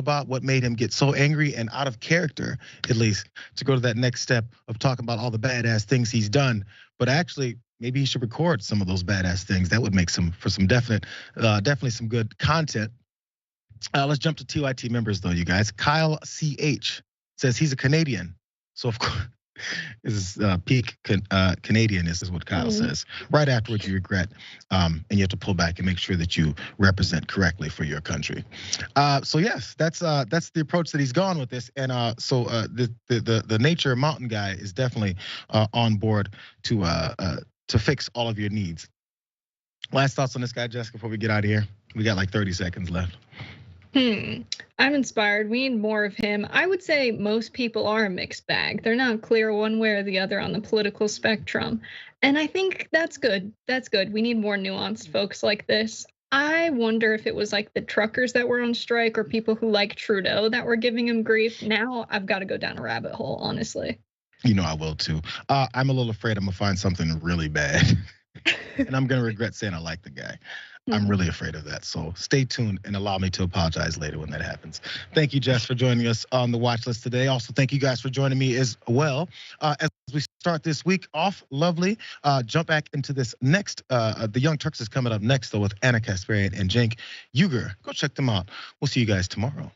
about what made him get so angry and out of character, at least, to go to that next step of talking about all the badass things he's done. But actually, maybe he should record some of those badass things. That would make definitely some good content. Let's jump to TYT members though, you guys. Kyle CH says he's a Canadian. So of course, this is peak Canadian is what Kyle says. Right afterwards, you regret, and you have to pull back and make sure that you represent correctly for your country. So yes, that's the approach that he's gone with this, and so the nature mountain guy is definitely on board to fix all of your needs. Last thoughts on this guy, Jessica, before we get out of here. We got like 30 seconds left. I'm inspired. We need more of him. I would say most people are a mixed bag. They're not clear one way or the other on the political spectrum. And I think that's good. That's good. We need more nuanced folks like this. I wonder if it was like the truckers that were on strike or people who like Trudeau that were giving him grief. Now I've got to go down a rabbit hole, honestly. You know I will too. I'm a little afraid I'm gonna find something really bad. And I'm gonna regret saying I like the guy. I'm really afraid of that. So stay tuned and allow me to apologize later when that happens. Thank you, Jess, for joining us on the watch list today. Also, thank you guys for joining me as well. As we start this week off, lovely. Jump back into this next. The Young Turks is coming up next, though, with Anna Kasparian and Cenk Uygur. Go check them out. We'll see you guys tomorrow.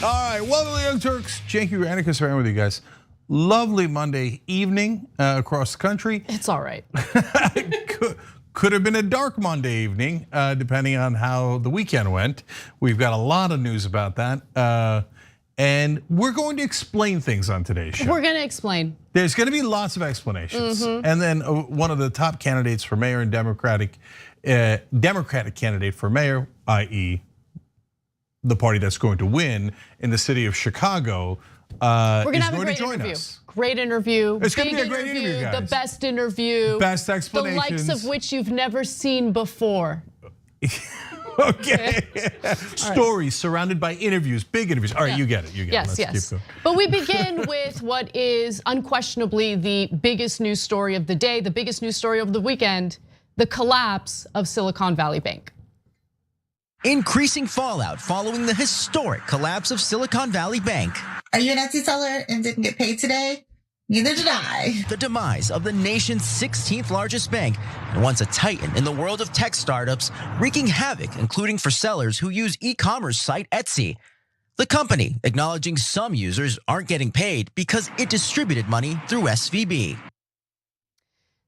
All right, welcome to the Young Turks. Janky Ranicus around with you guys. Lovely Monday evening across the country. It's all right. Could have been a dark Monday evening, depending on how the weekend went. We've got a lot of news about that. And we're going to explain things on today's show. We're going to explain. There's going to be lots of explanations. And then one of the top candidates for mayor and Democratic candidate for mayor, i.e. the party that's going to win in the city of Chicago, we're gonna is have going a great to join interview. us. Great interview. It's going to be a great interview, guys. The best interview. Best explanations. The likes of which you've never seen before. Okay. Stories surrounded by interviews, big interviews. All right, you get it. You get it. Let's keep going. But we begin with what is unquestionably the biggest news story of the day, the biggest news story of the weekend, the collapse of Silicon Valley Bank. Increasing fallout following the historic collapse of Silicon Valley Bank. Are you an Etsy seller and didn't get paid today? Neither did I. The demise of the nation's 16th largest bank and once a titan in the world of tech startups, wreaking havoc, including for sellers who use e-commerce site Etsy. The company acknowledging some users aren't getting paid because it distributed money through SVB.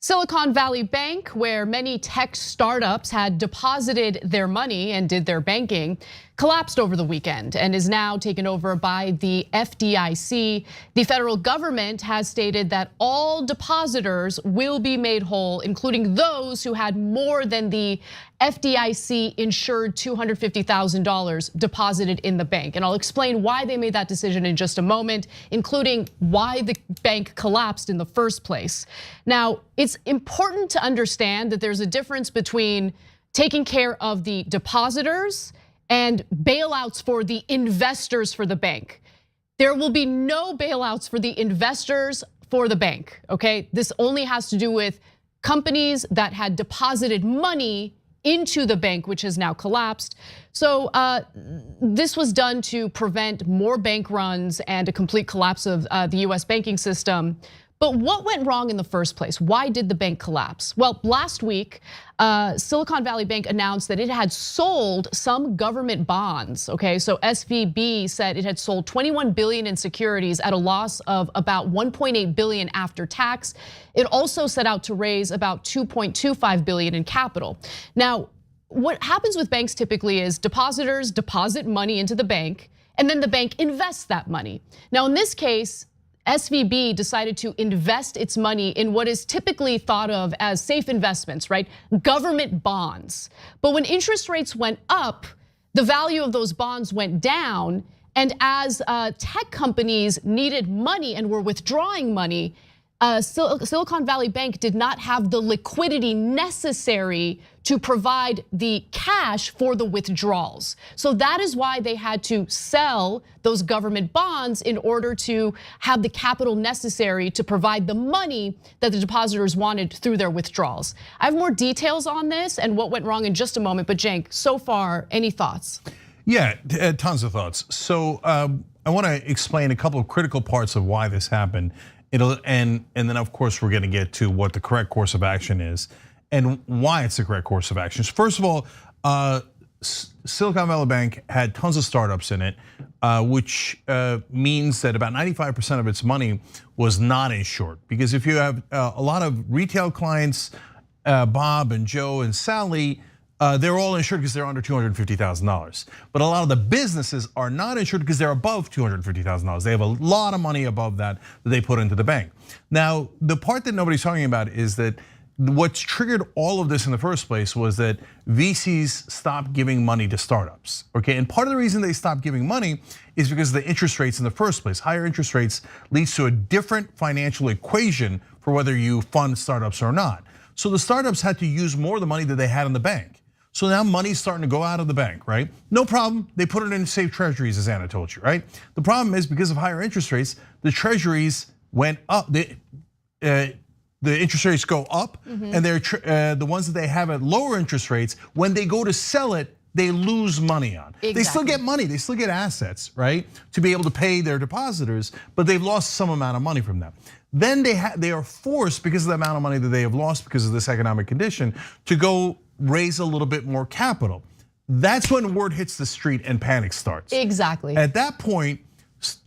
Silicon Valley Bank, where many tech startups had deposited their money and did their banking, collapsed over the weekend and is now taken over by the FDIC. The federal government has stated that all depositors will be made whole, including those who had more than the FDIC insured $250,000 deposited in the bank. And I'll explain why they made that decision in just a moment, including why the bank collapsed in the first place. Now, it's important to understand that there's a difference between taking care of the depositors and bailouts for the investors for the bank. There will be no bailouts for the investors for the bank, okay? This only has to do with companies that had deposited money into the bank, which has now collapsed. So this was done to prevent more bank runs and a complete collapse of the US banking system. But what went wrong in the first place? Why did the bank collapse? Well, last week, Silicon Valley Bank announced that it had sold some government bonds, okay? So SVB said it had sold 21 billion in securities at a loss of about 1.8 billion after tax. It also set out to raise about 2.25 billion in capital. Now, what happens with banks typically is depositors deposit money into the bank and then the bank invests that money. Now, in this case, SVB decided to invest its money in what is typically thought of as safe investments, right? Government bonds. But when interest rates went up, the value of those bonds went down. And as tech companies needed money and were withdrawing money, Silicon Valley Bank did not have the liquidity necessary to provide the cash for the withdrawals. So that is why they had to sell those government bonds in order to have the capital necessary to provide the money that the depositors wanted through their withdrawals. I have more details on this and what went wrong in just a moment, but Cenk, so far, any thoughts? Yeah, tons of thoughts. So I want to explain a couple of critical parts of why this happened. And then of course we're going to get to what the correct course of action is and why it's the correct course of action. First of all, Silicon Valley Bank had tons of startups in it, which means that about 95% of its money was not insured. Because if you have a lot of retail clients, Bob and Joe and Sally, they're all insured because they're under $250,000. But a lot of the businesses are not insured because they're above $250,000. They have a lot of money above that they put into the bank. Now, the part that nobody's talking about is that what's triggered all of this in the first place was that VCs stopped giving money to startups, okay? And part of the reason they stopped giving money is because of the interest rates in the first place. Higher interest rates leads to a different financial equation for whether you fund startups or not. So the startups had to use more of the money that they had in the bank. So now money's starting to go out of the bank, right? No problem, they put it in safe treasuries, as Anna told you, right? The problem is because of higher interest rates, the treasuries went up. The interest rates go up, and they're the ones that they have at lower interest rates, when they go to sell it, they lose money on. Exactly. They still get money, they still get assets, right? To be able to pay their depositors, but they've lost some amount of money from that. Then they are forced, because of the amount of money that they have lost because of this economic condition, to go raise a little bit more capital. That's when word hits the street and panic starts. Exactly. At that point,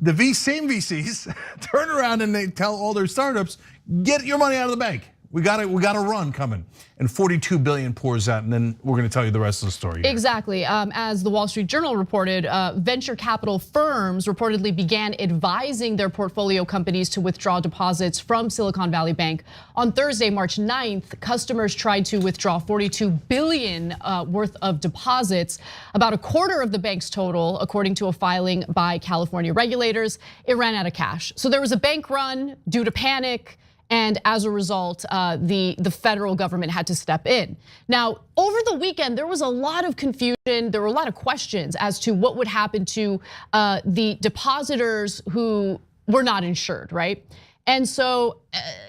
the same VCs turn around and they tell all their startups, get your money out of the bank. We got a run coming, and 42 billion pours out, and then we're going to tell you the rest of the story. Here. Exactly. As the Wall Street Journal reported, venture capital firms reportedly began advising their portfolio companies to withdraw deposits from Silicon Valley Bank. On Thursday, March 9th, customers tried to withdraw 42 billion worth of deposits, about a quarter of the bank's total, according to a filing by California regulators. It ran out of cash. So there was a bank run due to panic. And as a result, the federal government had to step in. Now, over the weekend, there was a lot of confusion. There were a lot of questions as to what would happen to the depositors who were not insured, right? And so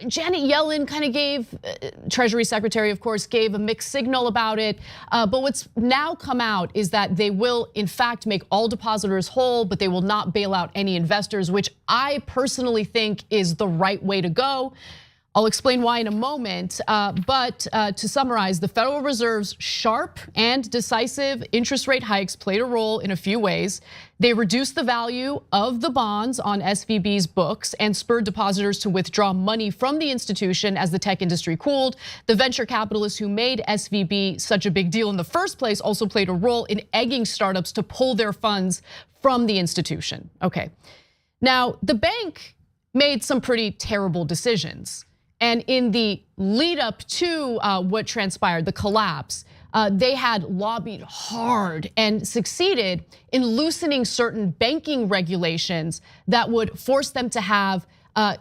Janet Yellen kind of gave, Treasury Secretary, of course, gave a mixed signal about it. But what's now come out is that they will, in fact, make all depositors whole, but they will not bail out any investors, which I personally think is the right way to go. I'll explain why in a moment, but to summarize, the Federal Reserve's sharp and decisive interest rate hikes played a role in a few ways. They reduced the value of the bonds on SVB's books and spurred depositors to withdraw money from the institution as the tech industry cooled. The venture capitalists who made SVB such a big deal in the first place also played a role in egging startups to pull their funds from the institution. Okay, now the bank made some pretty terrible decisions. And in the lead up to what transpired, the collapse, they had lobbied hard and succeeded in loosening certain banking regulations that would force them to have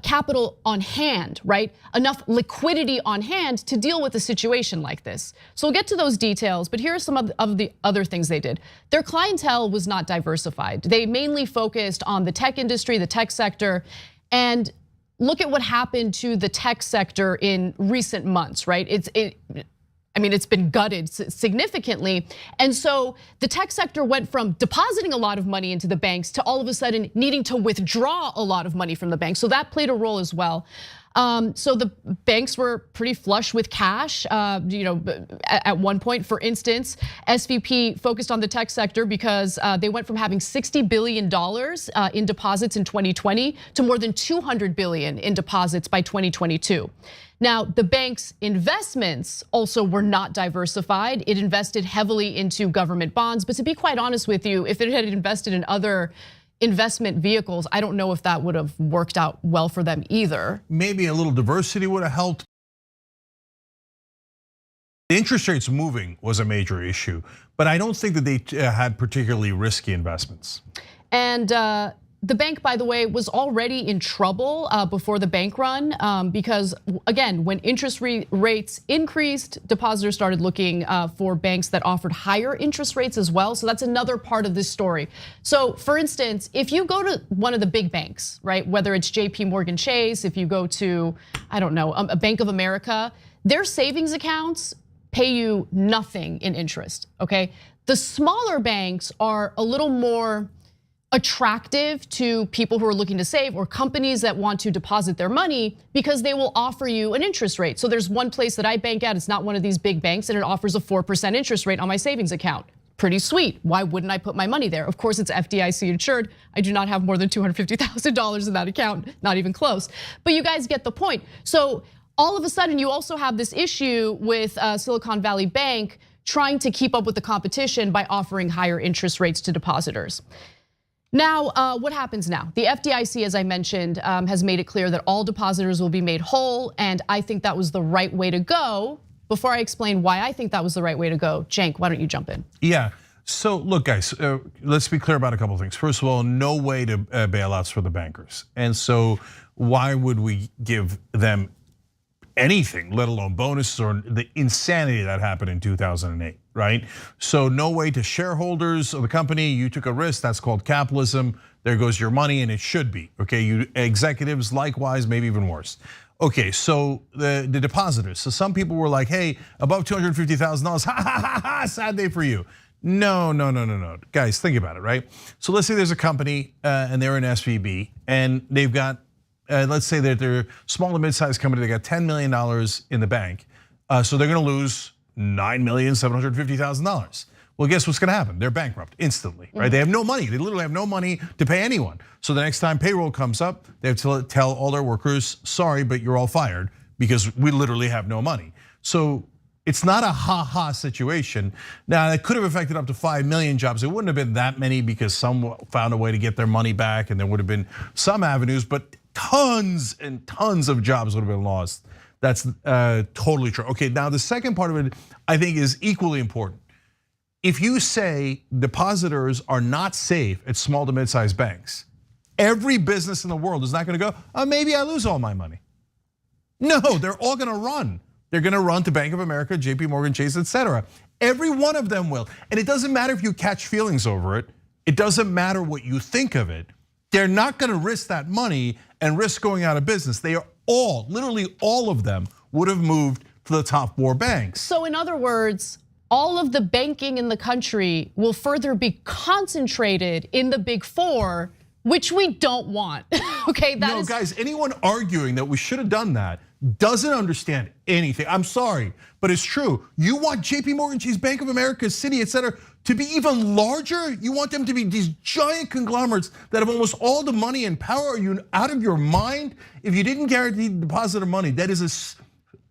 capital on hand, right? Enough liquidity on hand to deal with a situation like this. So we'll get to those details, but here are some of the other things they did. Their clientele was not diversified. They mainly focused on the tech industry, the tech sector, and look at what happened to the tech sector in recent months, right? It's been gutted significantly. And so the tech sector went from depositing a lot of money into the banks to all of a sudden needing to withdraw a lot of money from the banks. So that played a role as well. So the banks were pretty flush with cash, at one point. For instance, SVB focused on the tech sector because they went from having $60 billion in deposits in 2020 to more than $200 billion in deposits by 2022. Now, the bank's investments also were not diversified. It invested heavily into government bonds, but to be quite honest with you, if it had invested in other investment vehicles, I don't know if that would have worked out well for them either. Maybe a little diversity would have helped. The interest rates moving was a major issue, but I don't think that they had particularly risky investments. And the bank, by the way, was already in trouble before the bank run because, again, when interest rates increased, depositors started looking for banks that offered higher interest rates as well. So that's another part of this story. So, for instance, if you go to one of the big banks, right, whether it's JP Morgan Chase, if you go to, I don't know, a Bank of America, their savings accounts pay you nothing in interest, okay? The smaller banks are a little more attractive to people who are looking to save or companies that want to deposit their money because they will offer you an interest rate. So there's one place that I bank at, it's not one of these big banks, and it offers a 4% interest rate on my savings account. Pretty sweet. Why wouldn't I put my money there? Of course, it's FDIC insured. I do not have more than $250,000 in that account, not even close. But you guys get the point. So all of a sudden, you also have this issue with Silicon Valley Bank trying to keep up with the competition by offering higher interest rates to depositors. Now, what happens now? The FDIC, as I mentioned, has made it clear that all depositors will be made whole, and I think that was the right way to go. Before I explain why I think that was the right way to go, Cenk, why don't you jump in? Yeah, so look guys, let's be clear about a couple of things. First of all, no way to bailouts for the bankers. And so why would we give them anything, let alone bonuses or the insanity that happened in 2008, right? So no way to shareholders of the company, you took a risk, that's called capitalism. There goes your money, and it should be, okay? You executives, likewise, maybe even worse. Okay, so the depositors. So some people were like, hey, above $250,000, ha ha ha ha, sad day for you. No, guys, think about it, right? So let's say there's a company and they're an SVB and they've got, let's say that they're a small to mid-sized company, they got $10 million in the bank. So they're gonna lose $9,750,000. Well, guess what's gonna happen? They're bankrupt instantly, right? They have no money. They literally have no money to pay anyone. So the next time payroll comes up, they have to tell all their workers, sorry, but you're all fired because we literally have no money. So it's not a ha-ha situation. Now, it could have affected up to 5 million jobs. It wouldn't have been that many because some found a way to get their money back and there would have been some avenues, but tons and tons of jobs would have been lost. That's totally true. Okay, now the second part of it I think is equally important. If you say depositors are not safe at small to mid-sized banks, every business in the world is not gonna go, oh, maybe I lose all my money. No, they're all gonna run. They're gonna run to Bank of America, JP Morgan Chase, etc. Every one of them will. And it doesn't matter if you catch feelings over it. It doesn't matter what you think of it. They're not gonna risk that money and risk going out of business. They are all, literally all of them would have moved to the top 4 banks. So in other words, all of the banking in the country will further be concentrated in the big 4, which we don't want. Okay, no, guys, anyone arguing that we should have done that doesn't understand anything. I'm sorry, but it's true. You want JP Morgan Chase, Bank of America, Citi, etc. to be even larger? You want them to be these giant conglomerates that have almost all the money and power? Are you out of your mind? If you didn't guarantee the deposit of money, that is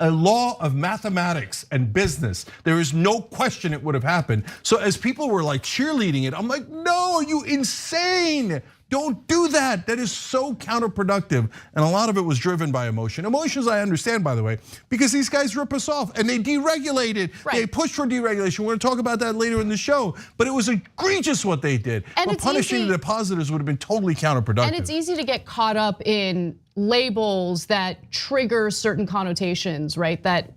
a law of mathematics and business. There is no question it would have happened. So as people were like cheerleading it, I'm like, no, are you insane? Don't do that. That is so counterproductive. And a lot of it was driven by emotion. Emotions I understand, by the way, because these guys rip us off and they deregulated. Right. They pushed for deregulation. We're gonna talk about that later in the show. But it was egregious what they did. And but punishing the depositors would have been totally counterproductive. And it's easy to get caught up in labels that trigger certain connotations, right? That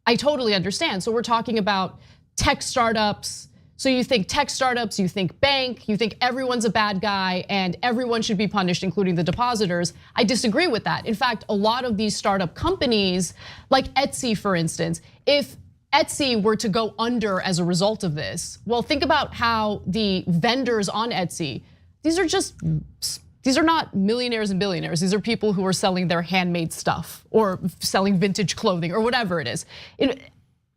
I totally understand. So we're talking about tech startups. So you think tech startups, you think bank, you think everyone's a bad guy and everyone should be punished, including the depositors. I disagree with that. In fact, a lot of these startup companies, like Etsy, for instance, if Etsy were to go under as a result of this, well, think about how the vendors on Etsy, these are not millionaires and billionaires. These are people who are selling their handmade stuff or selling vintage clothing or whatever it is.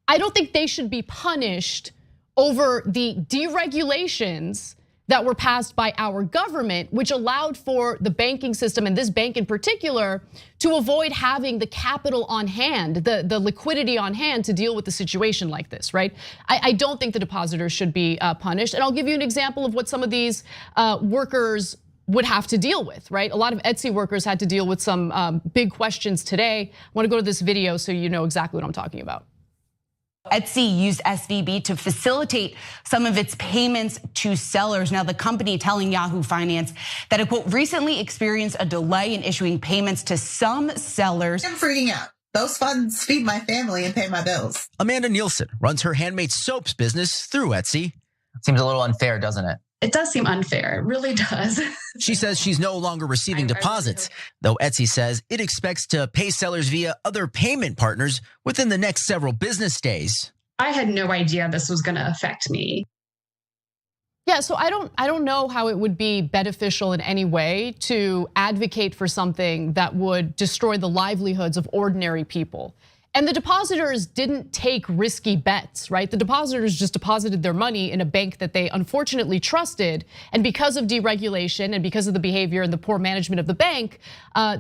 I don't think they should be punished over the deregulations that were passed by our government, which allowed for the banking system and this bank in particular to avoid having the capital on hand, the liquidity on hand to deal with the situation like this, right? I don't think the depositors should be punished. And I'll give you an example of what some of these workers would have to deal with, right? A lot of Etsy workers had to deal with some big questions today. I wanna go to this video so you know exactly what I'm talking about. Etsy used SVB to facilitate some of its payments to sellers. Now, the company telling Yahoo Finance that it, quote, recently experienced a delay in issuing payments to some sellers. I'm freaking out. Those funds feed my family and pay my bills. Amanda Nielsen runs her handmade soaps business through Etsy. Seems a little unfair, doesn't it? It does seem unfair, it really does. She says she's no longer receiving deposits, though Etsy says it expects to pay sellers via other payment partners within the next several business days. I had no idea this was gonna affect me. Yeah, so I don't know how it would be beneficial in any way to advocate for something that would destroy the livelihoods of ordinary people. And the depositors didn't take risky bets, right? The depositors just deposited their money in a bank that they unfortunately trusted. And because of deregulation and because of the behavior and the poor management of the bank,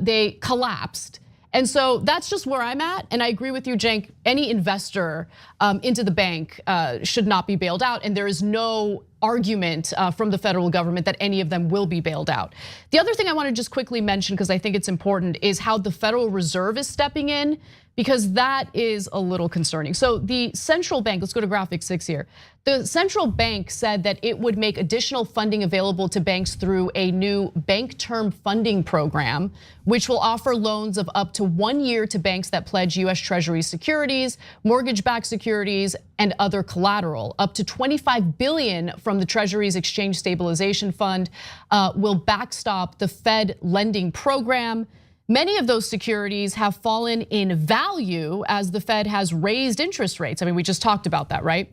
they collapsed. And so that's just where I'm at. And I agree with you, Cenk. Any investor into the bank should not be bailed out. And there is no argument from the federal government that any of them will be bailed out. The other thing I want to just quickly mention, because I think it's important, is how the Federal Reserve is stepping in, because that is a little concerning. So the central bank, let's go to graphic 6 here. The central bank said that it would make additional funding available to banks through a new bank term funding program, which will offer loans of up to 1 year to banks that pledge US Treasury securities, mortgage-backed securities, and other collateral. Up to $25 billion from the Treasury's Exchange Stabilization Fund will backstop the Fed lending program. Many of those securities have fallen in value as the Fed has raised interest rates. I mean, we just talked about that, right?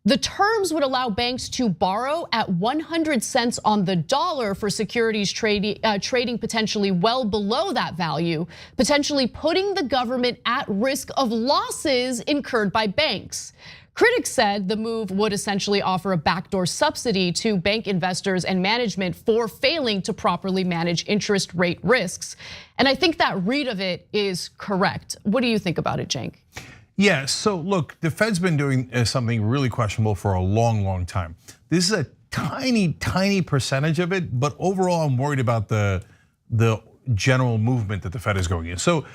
The terms would allow banks to borrow at 100 cents on the dollar for securities trading potentially well below that value, potentially putting the government at risk of losses incurred by banks. Critics said the move would essentially offer a backdoor subsidy to bank investors and management for failing to properly manage interest rate risks. And I think that read of it is correct. What do you think about it, Cenk? Yeah, so look, the Fed's been doing something really questionable for a long, long time. This is a tiny, tiny percentage of it, but overall I'm worried about the general movement that the Fed is going in. So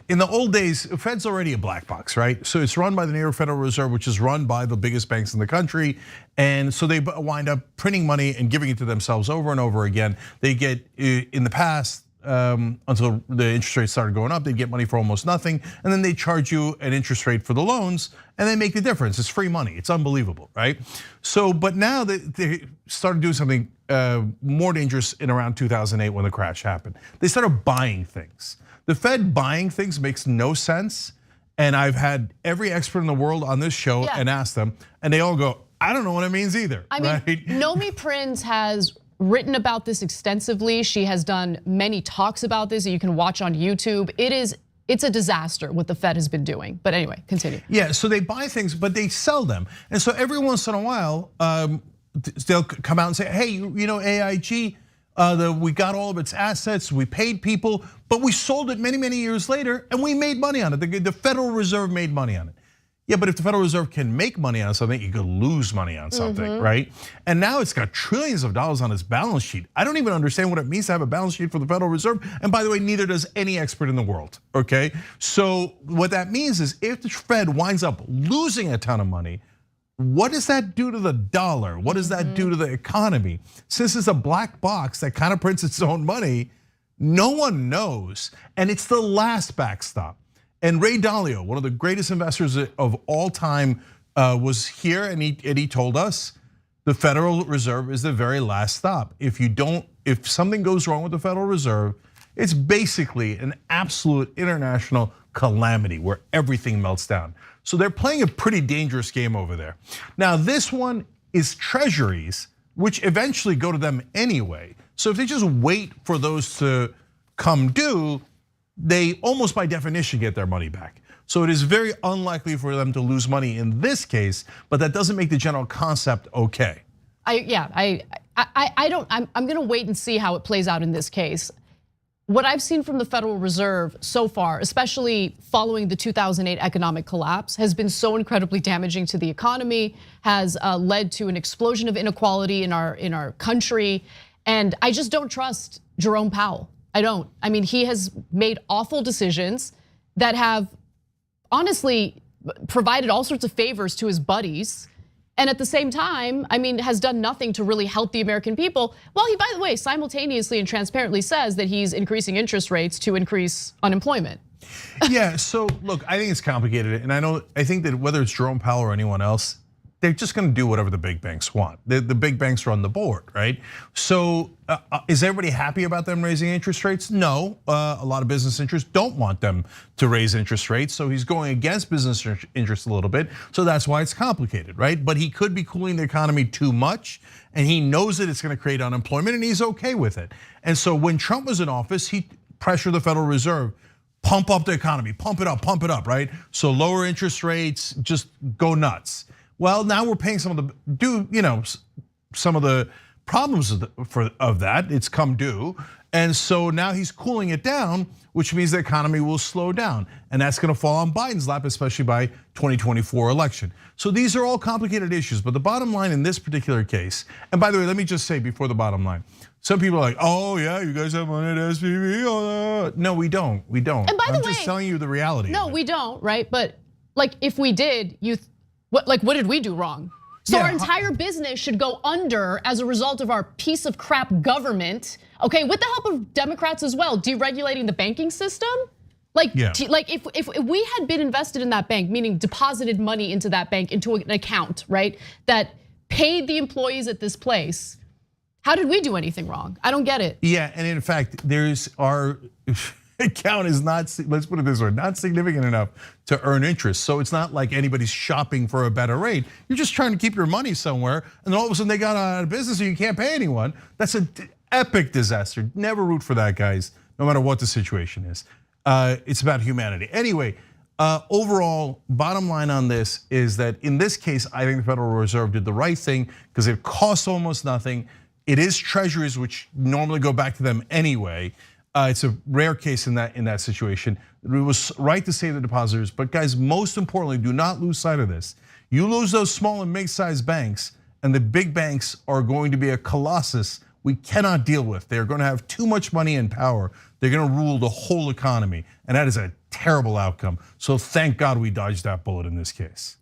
in the old days, the Fed's already a black box, right? So it's run by the New York Federal Reserve, which is run by the biggest banks in the country. And so they wind up printing money and giving it to themselves over and over again. They get, in the past, until the interest rates started going up, they'd get money for almost nothing. And then they charge you an interest rate for the loans and they make the difference. It's free money, it's unbelievable, right? So, but now they started doing something more dangerous in around 2008 when the crash happened. They started buying things. The Fed buying things makes no sense. And I've had every expert in the world on this show and asked them, and they all go, I don't know what it means either. I mean, Nomi Prinz has written about this extensively. She has done many talks about this that you can watch on YouTube. It's a disaster what the Fed has been doing. But anyway, continue. Yeah, so they buy things, but they sell them. And so every once in a while, they'll come out and say, hey, you know, AIG, we got all of its assets, we paid people, but we sold it many, many years later and we made money on it. The Federal Reserve made money on it. Yeah, but if the Federal Reserve can make money on something, you could lose money on something, right? And now it's got trillions of dollars on its balance sheet. I don't even understand what it means to have a balance sheet for the Federal Reserve. And by the way, neither does any expert in the world, okay? So what that means is if the Fed winds up losing a ton of money, what does that do to the dollar? What does that do to the economy? Since it's a black box that kind of prints its own money, no one knows. And it's the last backstop. And Ray Dalio, one of the greatest investors of all time, was here and he told us the Federal Reserve is the very last stop. If something goes wrong with the Federal Reserve, it's basically an absolute international calamity where everything melts down. So they're playing a pretty dangerous game over there. Now this one is treasuries, which eventually go to them anyway. So if they just wait for those to come due, they almost by definition get their money back. So it is very unlikely for them to lose money in this case, but that doesn't make the general concept okay. I'm gonna wait and see how it plays out in this case. What I've seen from the Federal Reserve so far, especially following the 2008 economic collapse, has been so incredibly damaging to the economy, has led to an explosion of inequality in our country. And I just don't trust Jerome Powell. I don't. I mean, he has made awful decisions that have honestly provided all sorts of favors to his buddies. And at the same time, I mean, has done nothing to really help the American people. Well, he, by the way, simultaneously and transparently says that he's increasing interest rates to increase unemployment. Yeah, so look, I think it's complicated. And I think that whether it's Jerome Powell or anyone else, they're just gonna do whatever the big banks want. The big banks run the board, right? So is everybody happy about them raising interest rates? No, a lot of business interests don't want them to raise interest rates. So he's going against business interests a little bit. So that's why it's complicated, right? But he could be cooling the economy too much and he knows that it's gonna create unemployment and he's okay with it. And so when Trump was in office, he pressured the Federal Reserve, pump up the economy, pump it up, right? So lower interest rates, just go nuts. Well, now we're paying some of the problems of that. It's come due, and so now he's cooling it down, which means the economy will slow down, and that's going to fall on Biden's lap, especially by 2024 election. So these are all complicated issues, but the bottom line in this particular case, and by the way, let me just say before the bottom line, some people are like, oh yeah, you guys have money at SVB. No, we don't. And by the way, I'm just telling you the reality. No, we don't, right? But like, if we did, what did we do wrong? So our entire business should go under as a result of our piece of crap government, okay, with the help of Democrats as well, deregulating the banking system? Like if we had been invested in that bank, meaning deposited money into that bank, into an account, right, that paid the employees at this place, how did we do anything wrong? I don't get it. Yeah, and in fact, account is not, let's put it this way, not significant enough to earn interest. So it's not like anybody's shopping for a better rate. You're just trying to keep your money somewhere, and then all of a sudden they got out of business and you can't pay anyone. That's an epic disaster. Never root for that, guys, no matter what the situation is. It's about humanity. Anyway, overall, bottom line on this is that in this case, I think the Federal Reserve did the right thing because it costs almost nothing. It is treasuries, which normally go back to them anyway. It's a rare case in that situation. It was right to save the depositors, but guys, most importantly, do not lose sight of this. You lose those small and mid-sized banks, and the big banks are going to be a colossus we cannot deal with. They're going to have too much money and power. They're going to rule the whole economy, and that is a terrible outcome. So thank God we dodged that bullet in this case.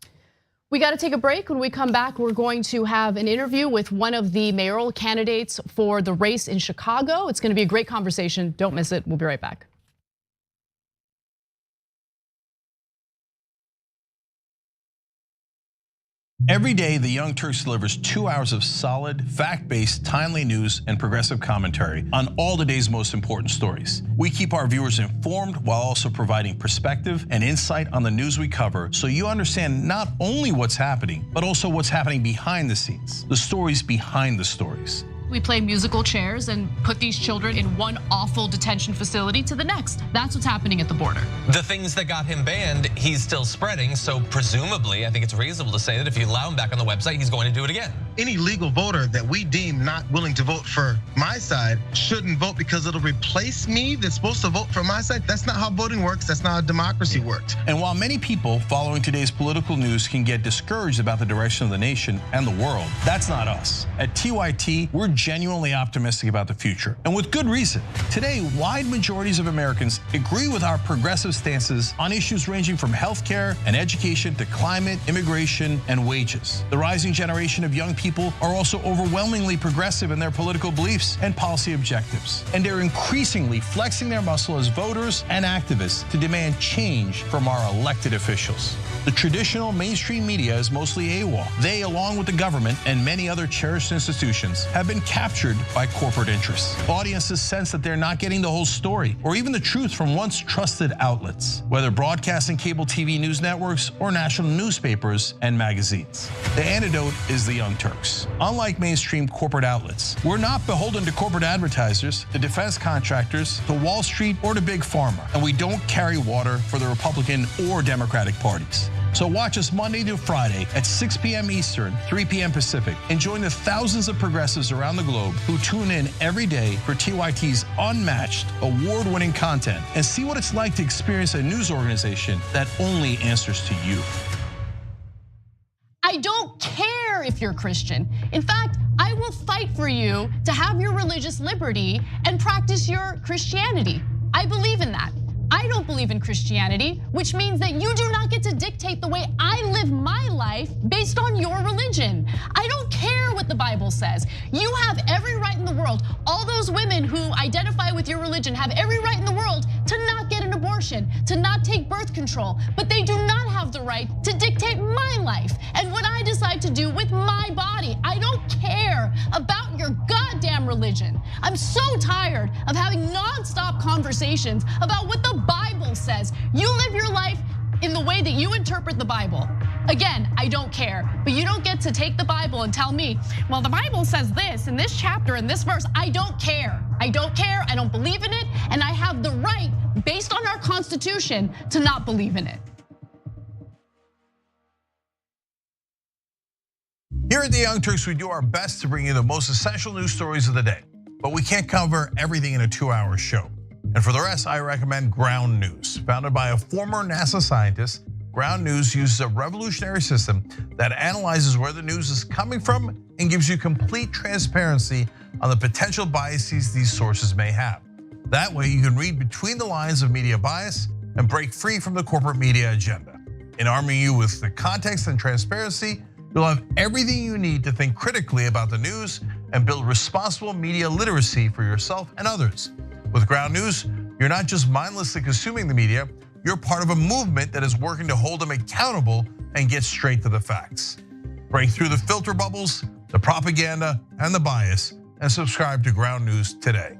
We got to take a break. When we come back, we're going to have an interview with one of the mayoral candidates for the race in Chicago. It's going to be a great conversation. Don't miss it. We'll be right back. Every day, the Young Turks delivers 2 hours of solid, fact-based, timely news and progressive commentary on all the day's most important stories. We keep our viewers informed while also providing perspective and insight on the news we cover, so you understand not only what's happening, but also what's happening behind the scenes, the stories behind the stories. We play musical chairs and put these children in one awful detention facility to the next. That's what's happening at the border. The things that got him banned, he's still spreading. So presumably, I think it's reasonable to say that if you allow him back on the website, he's going to do it again. Any legal voter that we deem not willing to vote for my side shouldn't vote because it'll replace me that's supposed to vote for my side. That's not how voting works. That's not how democracy works. And while many people following today's political news can get discouraged about the direction of the nation and the world, that's not us. At TYT, we're genuinely optimistic about the future, and with good reason. Today, wide majorities of Americans agree with our progressive stances on issues ranging from healthcare and education to climate, immigration, and wages. The rising generation of young people are also overwhelmingly progressive in their political beliefs and policy objectives, and they're increasingly flexing their muscle as voters and activists to demand change from our elected officials. The traditional mainstream media is mostly AWOL. They, along with the government and many other cherished institutions, have been captured by corporate interests. Audiences sense that they're not getting the whole story or even the truth from once trusted outlets, whether broadcasting cable TV news networks or national newspapers and magazines. The antidote is the Young Turks. Unlike mainstream corporate outlets, we're not beholden to corporate advertisers, to defense contractors, to Wall Street, or to Big Pharma, and we don't carry water for the Republican or Democratic parties. So watch us Monday through Friday at 6 p.m. Eastern, 3 p.m. Pacific, and join the thousands of progressives around the globe who tune in every day for TYT's unmatched, award-winning content and see what it's like to experience a news organization that only answers to you. I don't care if you're Christian. In fact, I will fight for you to have your religious liberty and practice your Christianity. I believe in that. I don't believe in Christianity, which means that you do not get to dictate the way I live my life based on your religion. I don't care what the Bible says. You have every right in the world. All those women who identify with your religion have every right in the world to not get an abortion, to not take birth control, but they do not have the right to dictate my life and what I decide to do with my body. I don't care about your goddamn religion. I'm so tired of having nonstop conversations about what the Bible says. You live your life in the way that you interpret the Bible. Again, I don't care, but you don't get to take the Bible and tell me, well, the Bible says this in this chapter, in this verse. I don't care. I don't care. I don't believe in it, and I have the right, based on our Constitution, to not believe in it. Here at the Young Turks, we do our best to bring you the most essential news stories of the day, but we can't cover everything in a 2-hour show. And for the rest, I recommend Ground News. Founded by a former NASA scientist, Ground News uses a revolutionary system that analyzes where the news is coming from and gives you complete transparency on the potential biases these sources may have. That way, you can read between the lines of media bias and break free from the corporate media agenda. In arming you with the context and transparency, you'll have everything you need to think critically about the news and build responsible media literacy for yourself and others. With Ground News, you're not just mindlessly consuming the media, you're part of a movement that is working to hold them accountable and get straight to the facts. Break through the filter bubbles, the propaganda, and the bias, and subscribe to Ground News today.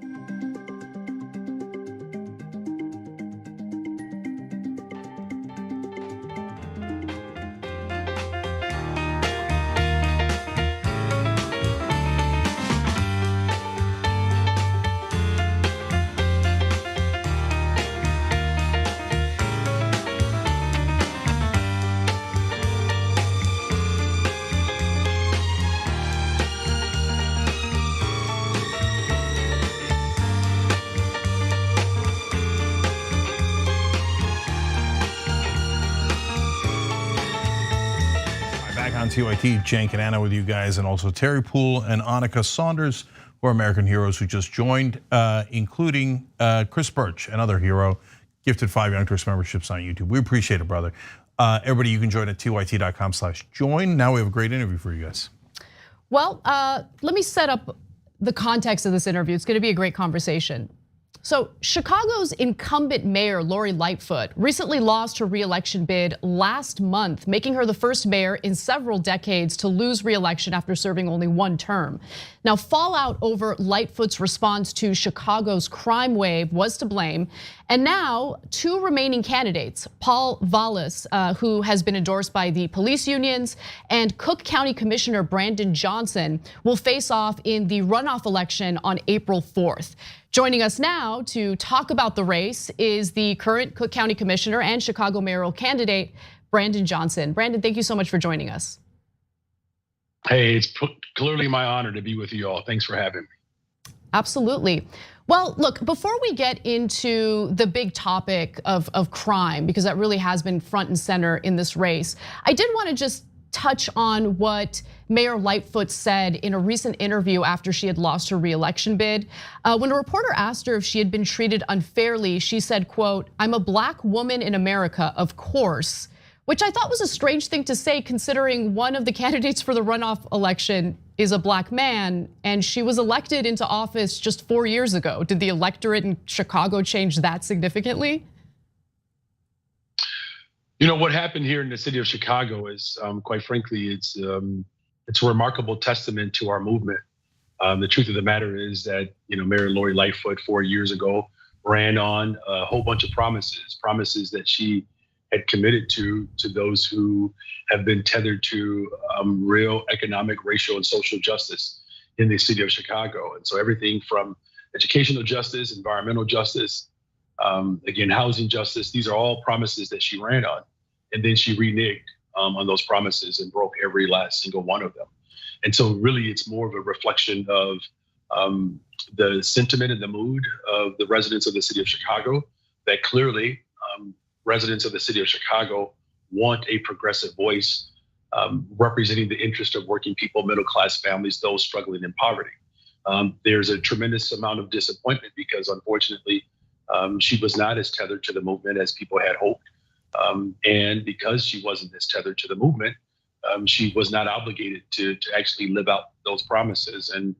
on TYT. Cenk and Anna with you guys, and also Terry Poole and Annika Saunders, who are American heroes who just joined, including Chris Birch, another hero, gifted 5 Young Turks memberships on YouTube. We appreciate it, brother. Everybody, you can join at tyt.com/join. Now we have a great interview for you guys. Well, let me set up the context of this interview. It's gonna be a great conversation. So Chicago's incumbent mayor, Lori Lightfoot, recently lost her re-election bid last month, making her the first mayor in several decades to lose re-election after serving only 1 term. Now, fallout over Lightfoot's response to Chicago's crime wave was to blame. And now 2 remaining candidates, Paul Vallis, who has been endorsed by the police unions, and Cook County Commissioner Brandon Johnson will face off in the runoff election on April 4th. Joining us now to talk about the race is the current Cook County Commissioner and Chicago mayoral candidate, Brandon Johnson. Brandon, thank you so much for joining us. Hey, it's clearly my honor to be with you all. Thanks for having me. Absolutely. Well, look, before we get into the big topic of crime, because that really has been front and center in this race, I did want to just touch on what Mayor Lightfoot said in a recent interview after she had lost her re-election bid. When a reporter asked her if she had been treated unfairly, she said, quote, "I'm a black woman in America, of course," which I thought was a strange thing to say considering one of the candidates for the runoff election is a black man and she was elected into office just 4 years ago. Did the electorate in Chicago change that significantly? You know, what happened here in the city of Chicago is, quite frankly, it's a remarkable testament to our movement. The truth of the matter is that, Mayor Lori Lightfoot 4 years ago ran on a whole bunch of promises that she had committed to those who have been tethered to real economic, racial, and social justice in the city of Chicago. And so everything from educational justice, environmental justice, again, housing justice, these are all promises that she ran on. And then she reneged on those promises and broke every last single one of them. And so really it's more of a reflection of the sentiment and the mood of the residents of the city of Chicago, that clearly residents of the city of Chicago want a progressive voice representing the interest of working people, middle-class families, those struggling in poverty. There's a tremendous amount of disappointment because unfortunately, she was not as tethered to the movement as people had hoped. And because she wasn't as tethered to the movement, she was not obligated to actually live out those promises. And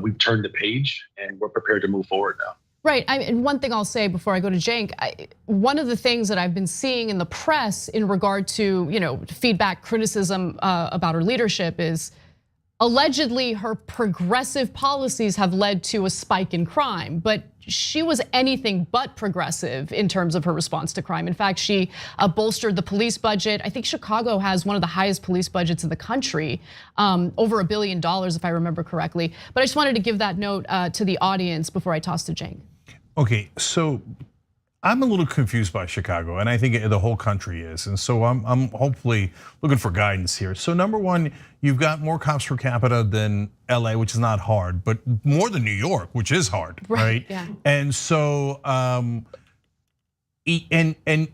we've turned the page and we're prepared to move forward now. Right, and one thing I'll say before I go to Cenk, one of the things that I've been seeing in the press in regard to feedback, criticism about her leadership is allegedly her progressive policies have led to a spike in crime, but she was anything but progressive in terms of her response to crime. In fact, she bolstered the police budget. I think Chicago has one of the highest police budgets in the country, over $1 billion if I remember correctly. But I just wanted to give that note to the audience before I toss to Cenk. Okay, so I'm a little confused by Chicago, and I think the whole country is. And so I'm hopefully looking for guidance here. So number one, you've got more cops per capita than LA, which is not hard, but more than New York, which is hard, right? Yeah. And so, and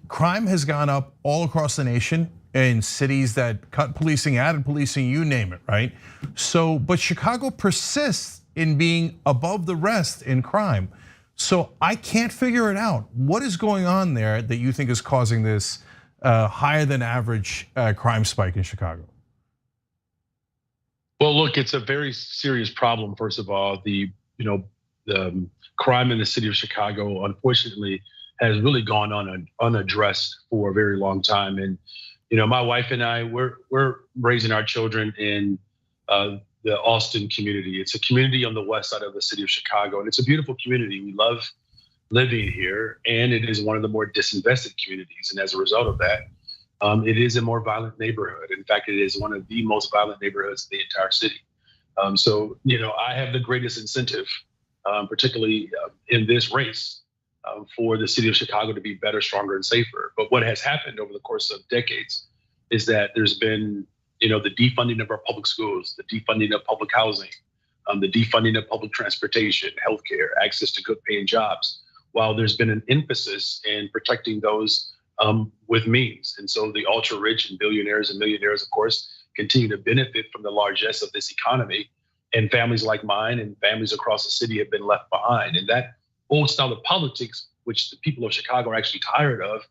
crime has gone up all across the nation in cities that cut policing, added policing, you name it, right? So, but Chicago persists in being above the rest in crime. So I can't figure it out. What is going on there that you think is causing this higher than average crime spike in Chicago? Well, look, it's a very serious problem. First of all, the crime in the city of Chicago, unfortunately, has really gone on unaddressed for a very long time. And my wife and I, we're raising our children in the Austin community. It's a community on the west side of the city of Chicago, and it's a beautiful community. We love living here, and it is one of the more disinvested communities. And as a result of that, it is a more violent neighborhood. In fact, it is one of the most violent neighborhoods in the entire city. So, I have the greatest incentive, particularly in this race, for the city of Chicago to be better, stronger, and safer. But what has happened over the course of decades is that there's been the defunding of our public schools, the defunding of public housing, the defunding of public transportation, healthcare, access to good paying jobs, while there's been an emphasis in protecting those with means. And so the ultra rich and billionaires and millionaires, of course, continue to benefit from the largesse of this economy. And families like mine and families across the city have been left behind. And that old style of politics, which the people of Chicago are actually tired of,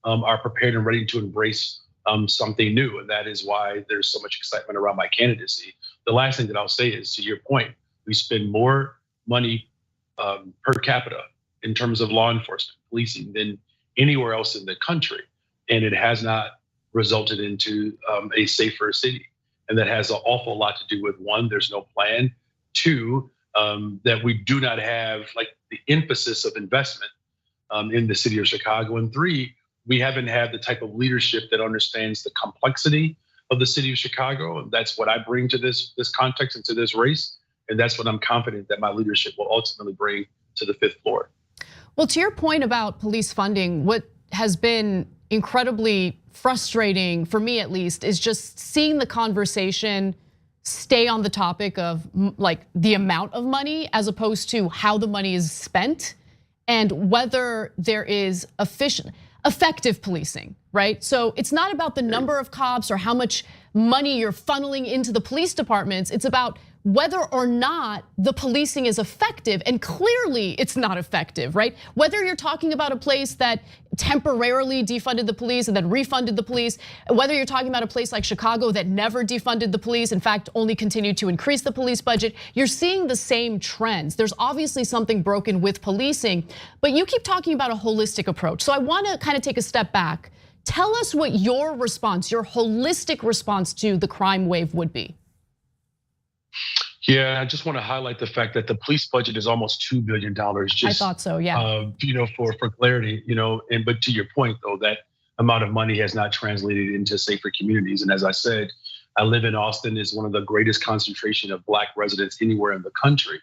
are prepared and ready to embrace something new. And that is why there's so much excitement around my candidacy. The last thing that I'll say is, to your point, we spend more money per capita in terms of law enforcement, policing, than anywhere else in the country. And it has not resulted into a safer city. And that has an awful lot to do with, one, there's no plan. Two, that we do not have like the emphasis of investment in the city of Chicago. And three, we haven't had the type of leadership that understands the complexity of the city of Chicago. And that's what I bring to this context and to this race. And that's what I'm confident that my leadership will ultimately bring to the fifth floor. Well, to your point about police funding, what has been incredibly frustrating, for me at least, is just seeing the conversation stay on the topic of like the amount of money as opposed to how the money is spent and whether there is effective policing, right? So it's not about the number of cops or how much money you're funneling into the police departments. It's about whether or not the policing is effective, and clearly it's not effective, right? Whether you're talking about a place that temporarily defunded the police and then refunded the police, whether you're talking about a place like Chicago that never defunded the police, in fact, only continued to increase the police budget, you're seeing the same trends. There's obviously something broken with policing, but you keep talking about a holistic approach. So I wanna kind of take a step back. Tell us what your response, your holistic response to the crime wave would be. Yeah, I just want to highlight the fact that the police budget is almost $2 billion. Just, I thought so, yeah. For clarity, but to your point though, that amount of money has not translated into safer communities. And as I said, I live in Austin. It's one of the greatest concentration of Black residents anywhere in the country.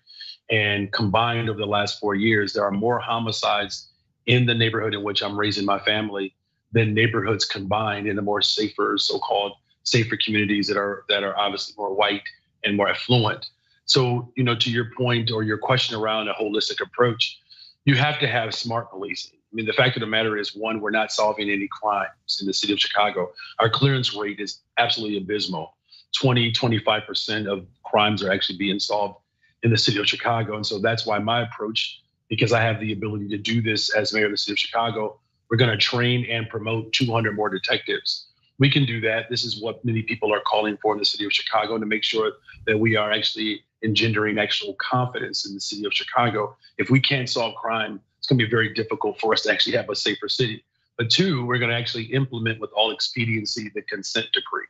And combined over the last 4 years, there are more homicides in the neighborhood in which I'm raising my family than neighborhoods combined in the more safer, so-called safer communities that are obviously more white and more affluent. So, to your point or your question around a holistic approach, you have to have smart policing. I mean, the fact of the matter is, one, we're not solving any crimes in the city of Chicago. Our clearance rate is absolutely abysmal. 25% of crimes are actually being solved in the city of Chicago. And so that's why my approach, because I have the ability to do this as mayor of the city of Chicago, we're going to train and promote 200 more detectives. We can do that. This is what many people are calling for in the city of Chicago, to make sure that we are actually engendering actual confidence in the city of Chicago. If we can't solve crime, it's going to be very difficult for us to actually have a safer city. But two, we're going to actually implement with all expediency the consent decree.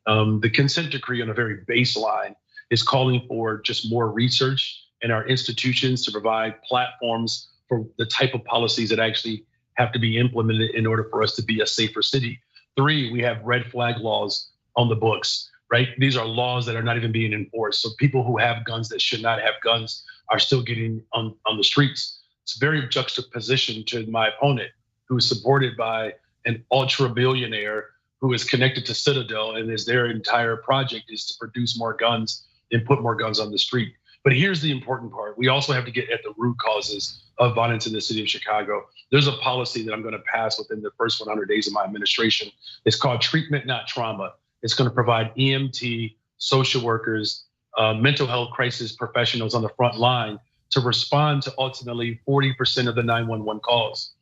The consent decree on a very baseline is calling for just more research in our institutions to provide platforms for the type of policies that actually have to be implemented in order for us to be a safer city. Three, we have red flag laws on the books, right? These are laws that are not even being enforced. So people who have guns that should not have guns are still getting on the streets. It's very juxtaposition to my opponent, who is supported by an ultra billionaire who is connected to Citadel, and their entire project is to produce more guns and put more guns on the street. But here's the important part. We also have to get at the root causes of violence in the city of Chicago. There's a policy that I'm going to pass within the first 100 days of my administration. It's called treatment, not trauma. It's going to provide EMT, social workers, mental health crisis professionals on the front line to respond to ultimately 40% of the 911 calls.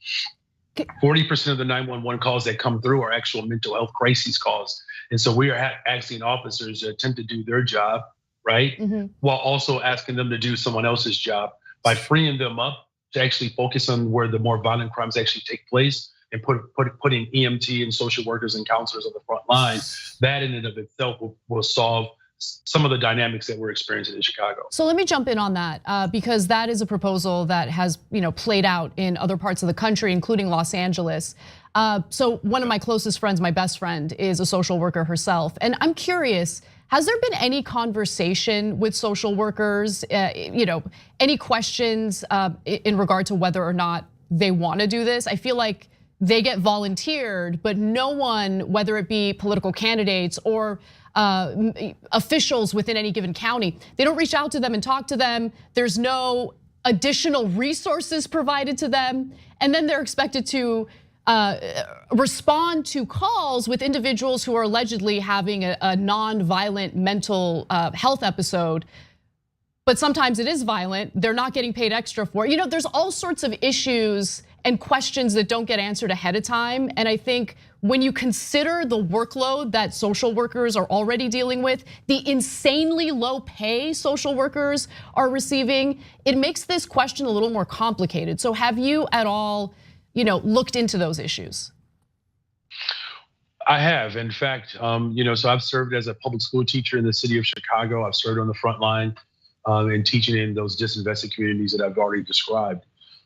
40% of the 911 calls that come through are actual mental health crises calls. And so we are asking officers to attempt to do their job, right? Mm-hmm. While also asking them to do someone else's job by freeing them up to actually focus on where the more violent crimes actually take place, and putting EMT and social workers and counselors on the front line. That in and of itself will solve some of the dynamics that we're experiencing in Chicago. So let me jump in on that because that is a proposal that has played out in other parts of the country, including Los Angeles. So one of my closest friends, my best friend, is a social worker herself, and I'm curious. Has there been any conversation with social workers, any questions in regard to whether or not they want to do this? I feel like they get volunteered, but no one, whether it be political candidates or officials within any given county, they don't reach out to them and talk to them. There's no additional resources provided to them. And then they're expected to respond to calls with individuals who are allegedly having a non-violent mental health episode. But sometimes it is violent. They're not getting paid extra for it. There's all sorts of issues and questions that don't get answered ahead of time. And I think when you consider the workload that social workers are already dealing with, the insanely low pay social workers are receiving, it makes this question a little more complicated. So have you at all, looked into those issues? I have, in fact, so I've served as a public school teacher in the city of Chicago. I've served on the front line and teaching in those disinvested communities that I've already described.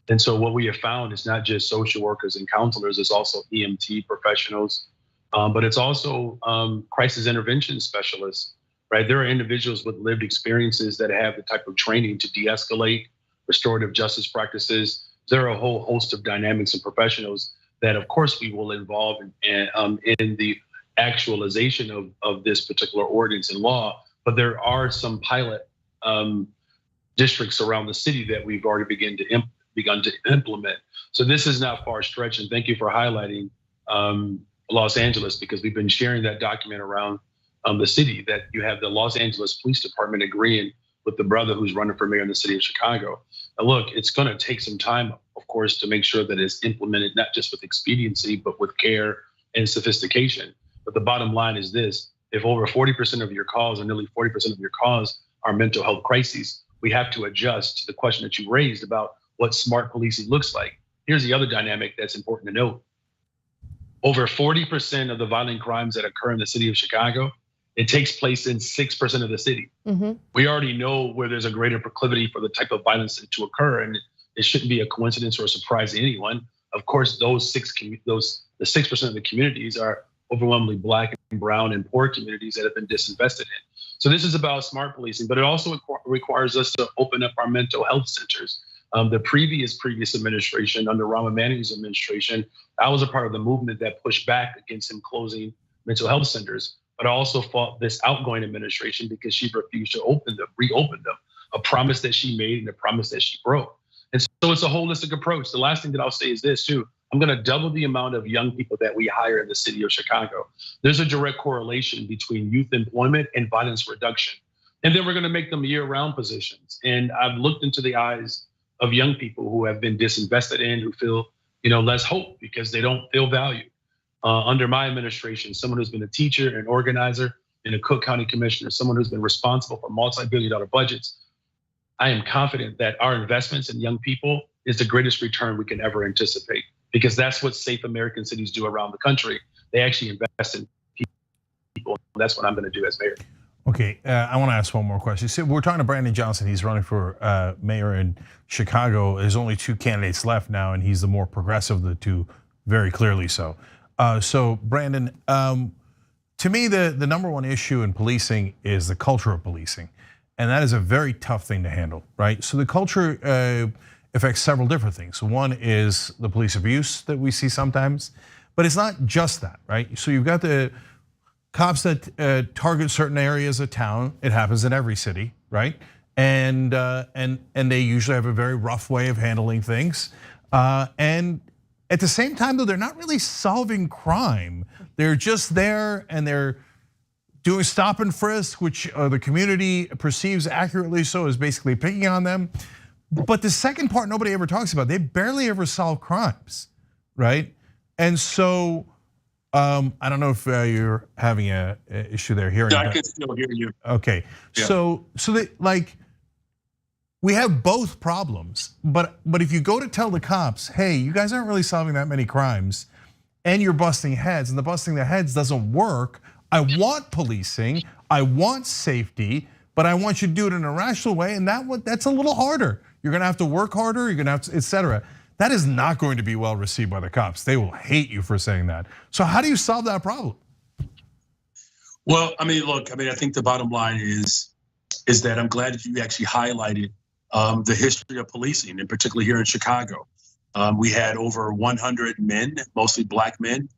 And so what we have found is not just social workers and counselors, it's also EMT professionals, but it's also crisis intervention specialists, right? There are individuals with lived experiences that have the type of training to de-escalate restorative justice practices. There are a whole host of dynamics and professionals that of course we will involve in the actualization of this particular ordinance and law, but there are some pilot districts around the city that we've already begun to implement. So this is not far stretched, and thank you for highlighting Los Angeles, because we've been sharing that document around the city, that you have the Los Angeles Police Department agreeing with the brother who's running for mayor in the city of Chicago. Now look, it's gonna take some time, of course, to make sure that it's implemented, not just with expediency, but with care and sophistication. But the bottom line is this: if over 40% of your calls, or nearly 40% of your calls, are mental health crises, we have to adjust to the question that you raised about what smart policing looks like. Here's the other dynamic that's important to note. Over 40% of the violent crimes that occur in the city of Chicago, it takes place in 6% of the city. Mm-hmm. We already know where there's a greater proclivity for the type of violence to occur, and it shouldn't be a coincidence or a surprise to anyone. Of course, the 6% of the communities are overwhelmingly Black and brown and poor communities that have been disinvested in. So this is about smart policing, but it also requires us to open up our mental health centers. The previous administration, under Rahm Emanuel's administration, I was a part of the movement that pushed back against him closing mental health centers. But I also fought this outgoing administration because she refused to reopen them, a promise that she made and a promise that she broke. And so it's a holistic approach. The last thing that I'll say is this too: I'm gonna double the amount of young people that we hire in the city of Chicago. There's a direct correlation between youth employment and violence reduction. And then we're gonna make them year-round positions. And I've looked into the eyes of young people who have been disinvested in, who feel less hope because they don't feel valued. Under my administration, someone who's been a teacher, an organizer, and a Cook County commissioner, someone who's been responsible for multi-billion-dollar budgets, I am confident that our investments in young people is the greatest return we can ever anticipate, because that's what safe American cities do around the country. They actually invest in people. That's what I'm gonna do as mayor. Okay, I want to ask one more question. So we're talking to Brandon Johnson. He's running for mayor in Chicago. There's only 2 candidates left now, and he's the more progressive of the two, very clearly so. So Brandon, to me, the number one issue in policing is the culture of policing. And that is a very tough thing to handle, right? So the culture affects several different things. One is the police abuse that we see sometimes, but it's not just that, right? So you've got the cops that target certain areas of town. It happens in every city, right? And they usually have a very rough way of handling things. And at the same time, though, they're not really solving crime. They're just there and they're doing stop and frisk, which the community perceives accurately so as basically picking on them. But the second part nobody ever talks about, they barely ever solve crimes, right? And so I don't know if you're having an issue there hearing. Yeah, I can still hear you. Okay, yeah. So we have both problems, but if you go to tell the cops, hey, you guys aren't really solving that many crimes, and you're busting heads, and the busting the heads doesn't work. I want policing, I want safety, but I want you to do it in a rational way, and that's a little harder. You're gonna have to work harder, you're gonna have to, et cetera. That is not going to be well received by the cops. They will hate you for saying that. So how do you solve that problem? Well, I mean, look, I think the bottom line is that I'm glad that you actually highlighted the history of policing, and particularly here in Chicago. We had over 100 men, mostly Black men,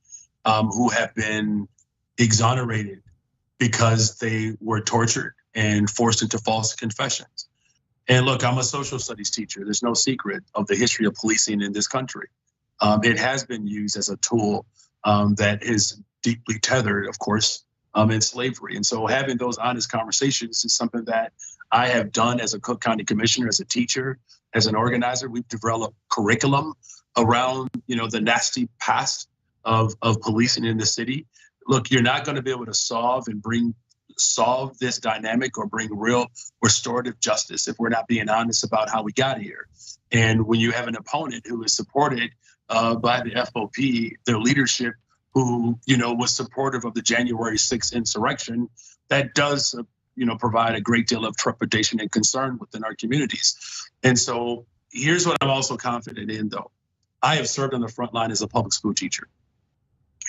who have been exonerated because they were tortured and forced into false confessions. And look, I'm a social studies teacher. There's no secret of the history of policing in this country. It has been used as a tool that is deeply tethered, of course, in slavery. And so having those honest conversations is something that I have done as a Cook County commissioner, as a teacher, as an organizer. We've developed curriculum around, the nasty past of policing in the city. Look, you're not going to be able to solve this dynamic or bring real restorative justice if we're not being honest about how we got here. And when you have an opponent who is supported by the FOP, their leadership, who was supportive of the January 6th insurrection, that does provide a great deal of trepidation and concern within our communities. And so here's what I'm also confident in, though. I have served on the front line as a public school teacher.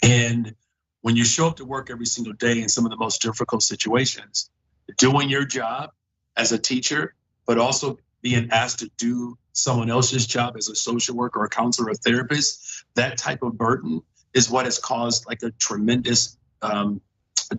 And when you show up to work every single day in some of the most difficult situations, doing your job as a teacher, but also being asked to do someone else's job as a social worker or a counselor or therapist, that type of burden is what has caused like a tremendous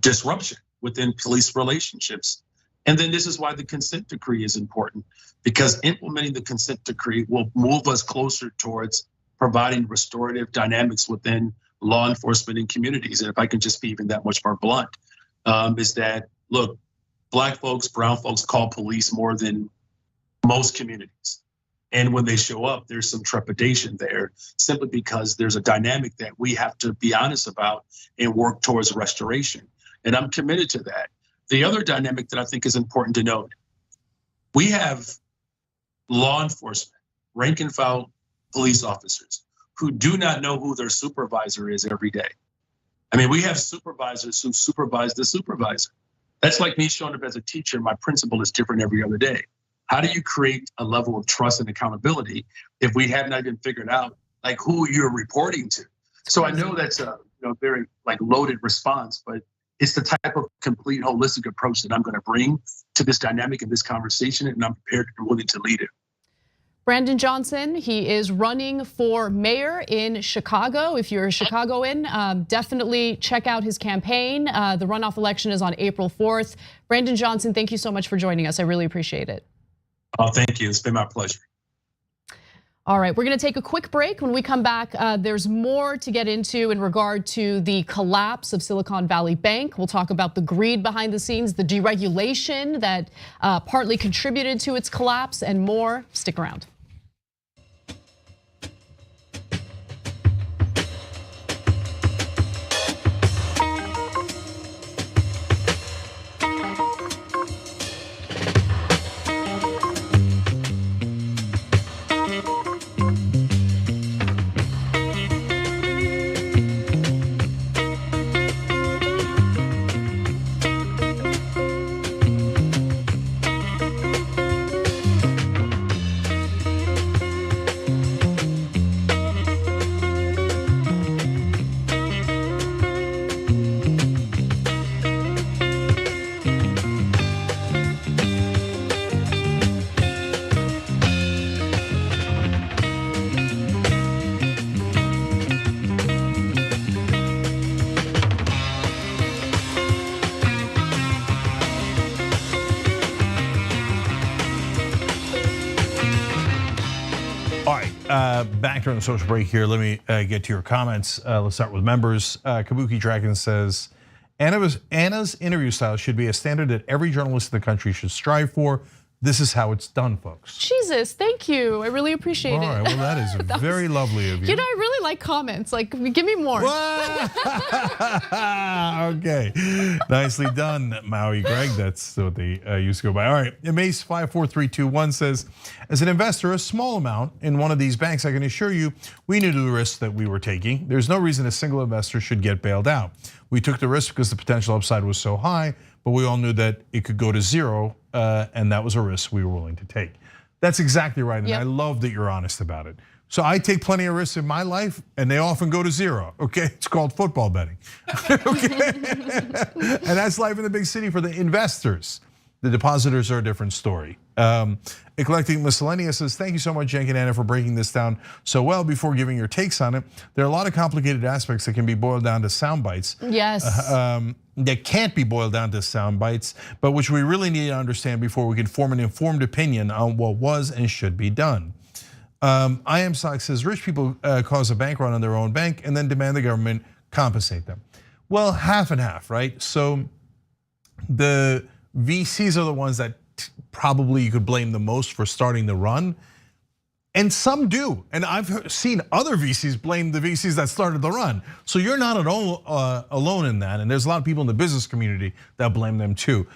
disruption within police relationships. And then this is why the consent decree is important, because implementing the consent decree will move us closer towards providing restorative dynamics within law enforcement and communities. And if I can just be even that much more blunt, is that, look, Black folks, brown folks call police more than most communities. And when they show up, there's some trepidation there simply because there's a dynamic that we have to be honest about and work towards restoration. And I'm committed to that. The other dynamic that I think is important to note, we have law enforcement, rank and file police officers who do not know who their supervisor is every day. I mean, we have supervisors who supervise the supervisor. That's like me showing up as a teacher, my principal is different every other day. How do you create a level of trust and accountability if we have not even figured out like who you're reporting to? So I know that's a very like loaded response, but it's the type of complete holistic approach that I'm going to bring to this dynamic and this conversation, and I'm prepared and willing to lead it. Brandon Johnson, he is running for mayor in Chicago. If you're a Chicagoan, definitely check out his campaign. The runoff election is on April 4th. Brandon Johnson, thank you so much for joining us. I really appreciate it. Oh, thank you. It's been my pleasure. All right, we're gonna take a quick break. When we come back, there's more to get into in regard to the collapse of Silicon Valley Bank. We'll talk about the greed behind the scenes, the deregulation that partly contributed to its collapse, and more. Stick around. Back during the social break here, let me get to your comments. Let's start with members. Kabuki Dragon says, Anna's interview style should be a standard that every journalist in the country should strive for. This is how it's done, folks. Jesus, thank you. I really appreciate it. All right, well, that is very lovely of you. I really like comments. Like, give me more. Okay, nicely done, Maui Greg. That's what they used to go by. All right, Mace 54321 says, as an investor, a small amount in one of these banks, I can assure you, we knew the risk that we were taking. There's no reason a single investor should get bailed out. We took the risk because the potential upside was so high, but we all knew that it could go to zero, and that was a risk we were willing to take. That's exactly right, and I love that you're honest about it. So I take plenty of risks in my life, and they often go to zero, okay? It's called football betting, okay? And that's life in the big city for the investors. The depositors are a different story. Eclectic Miscellaneous says, thank you so much, Cenk and Anna, for breaking this down so well before giving your takes on it. There are a lot of complicated aspects that can be boiled down to sound bites. Yes. That can't be boiled down to sound bites, but which we really need to understand before we can form an informed opinion on what was and should be done. I Am Sock says rich people cause a bank run on their own bank and then demand the government compensate them. Well, half and half, right? So the VCs are the ones that probably you could blame the most for starting the run. And some do, and I've seen other VCs blame the VCs that started the run. So you're not at all alone in that, and there's a lot of people in the business community that blame them too.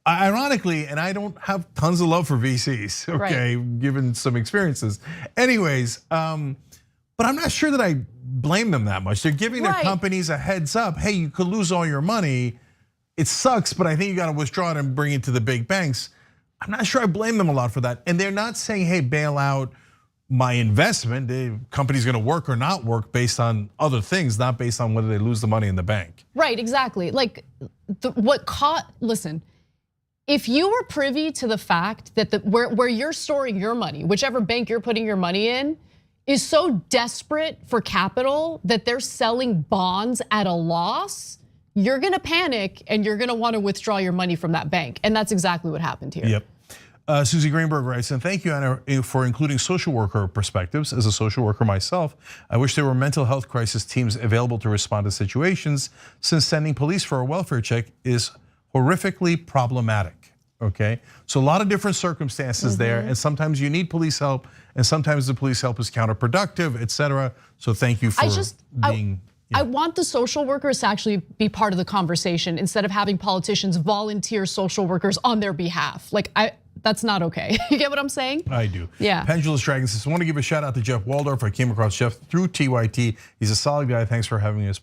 Ironically, and I don't have tons of love for VCs, okay, given some experiences. Anyways, but I'm not sure that I blame them that much. They're giving their companies a heads up, hey, you could lose all your money. It sucks, but I think you gotta withdraw it and bring it to the big banks. I'm not sure I blame them a lot for that. And they're not saying, hey, bail out my investment. The company's gonna work or not work based on other things, not based on whether they lose the money in the bank. Right, exactly. Like listen, if you were privy to the fact that where you're storing your money, whichever bank you're putting your money in, is so desperate for capital that they're selling bonds at a loss, you're gonna panic and you're gonna wanna withdraw your money from that bank. And that's exactly what happened here. Yep. Susie Greenberg writes, and thank you, Anna, for including social worker perspectives. As a social worker myself, I wish there were mental health crisis teams available to respond to situations, since sending police for a welfare check is horrifically problematic, okay? So a lot of different circumstances there, and sometimes you need police help, and sometimes the police help is counterproductive, et cetera. So thank you for being. I want the social workers to actually be part of the conversation instead of having politicians volunteer social workers on their behalf. Like, that's not okay. You get what I'm saying? I do. Yeah. Pendulous Dragon says, I want to give a shout out to Jeff Waldorf. I came across Jeff through TYT. He's a solid guy. Thanks for having us.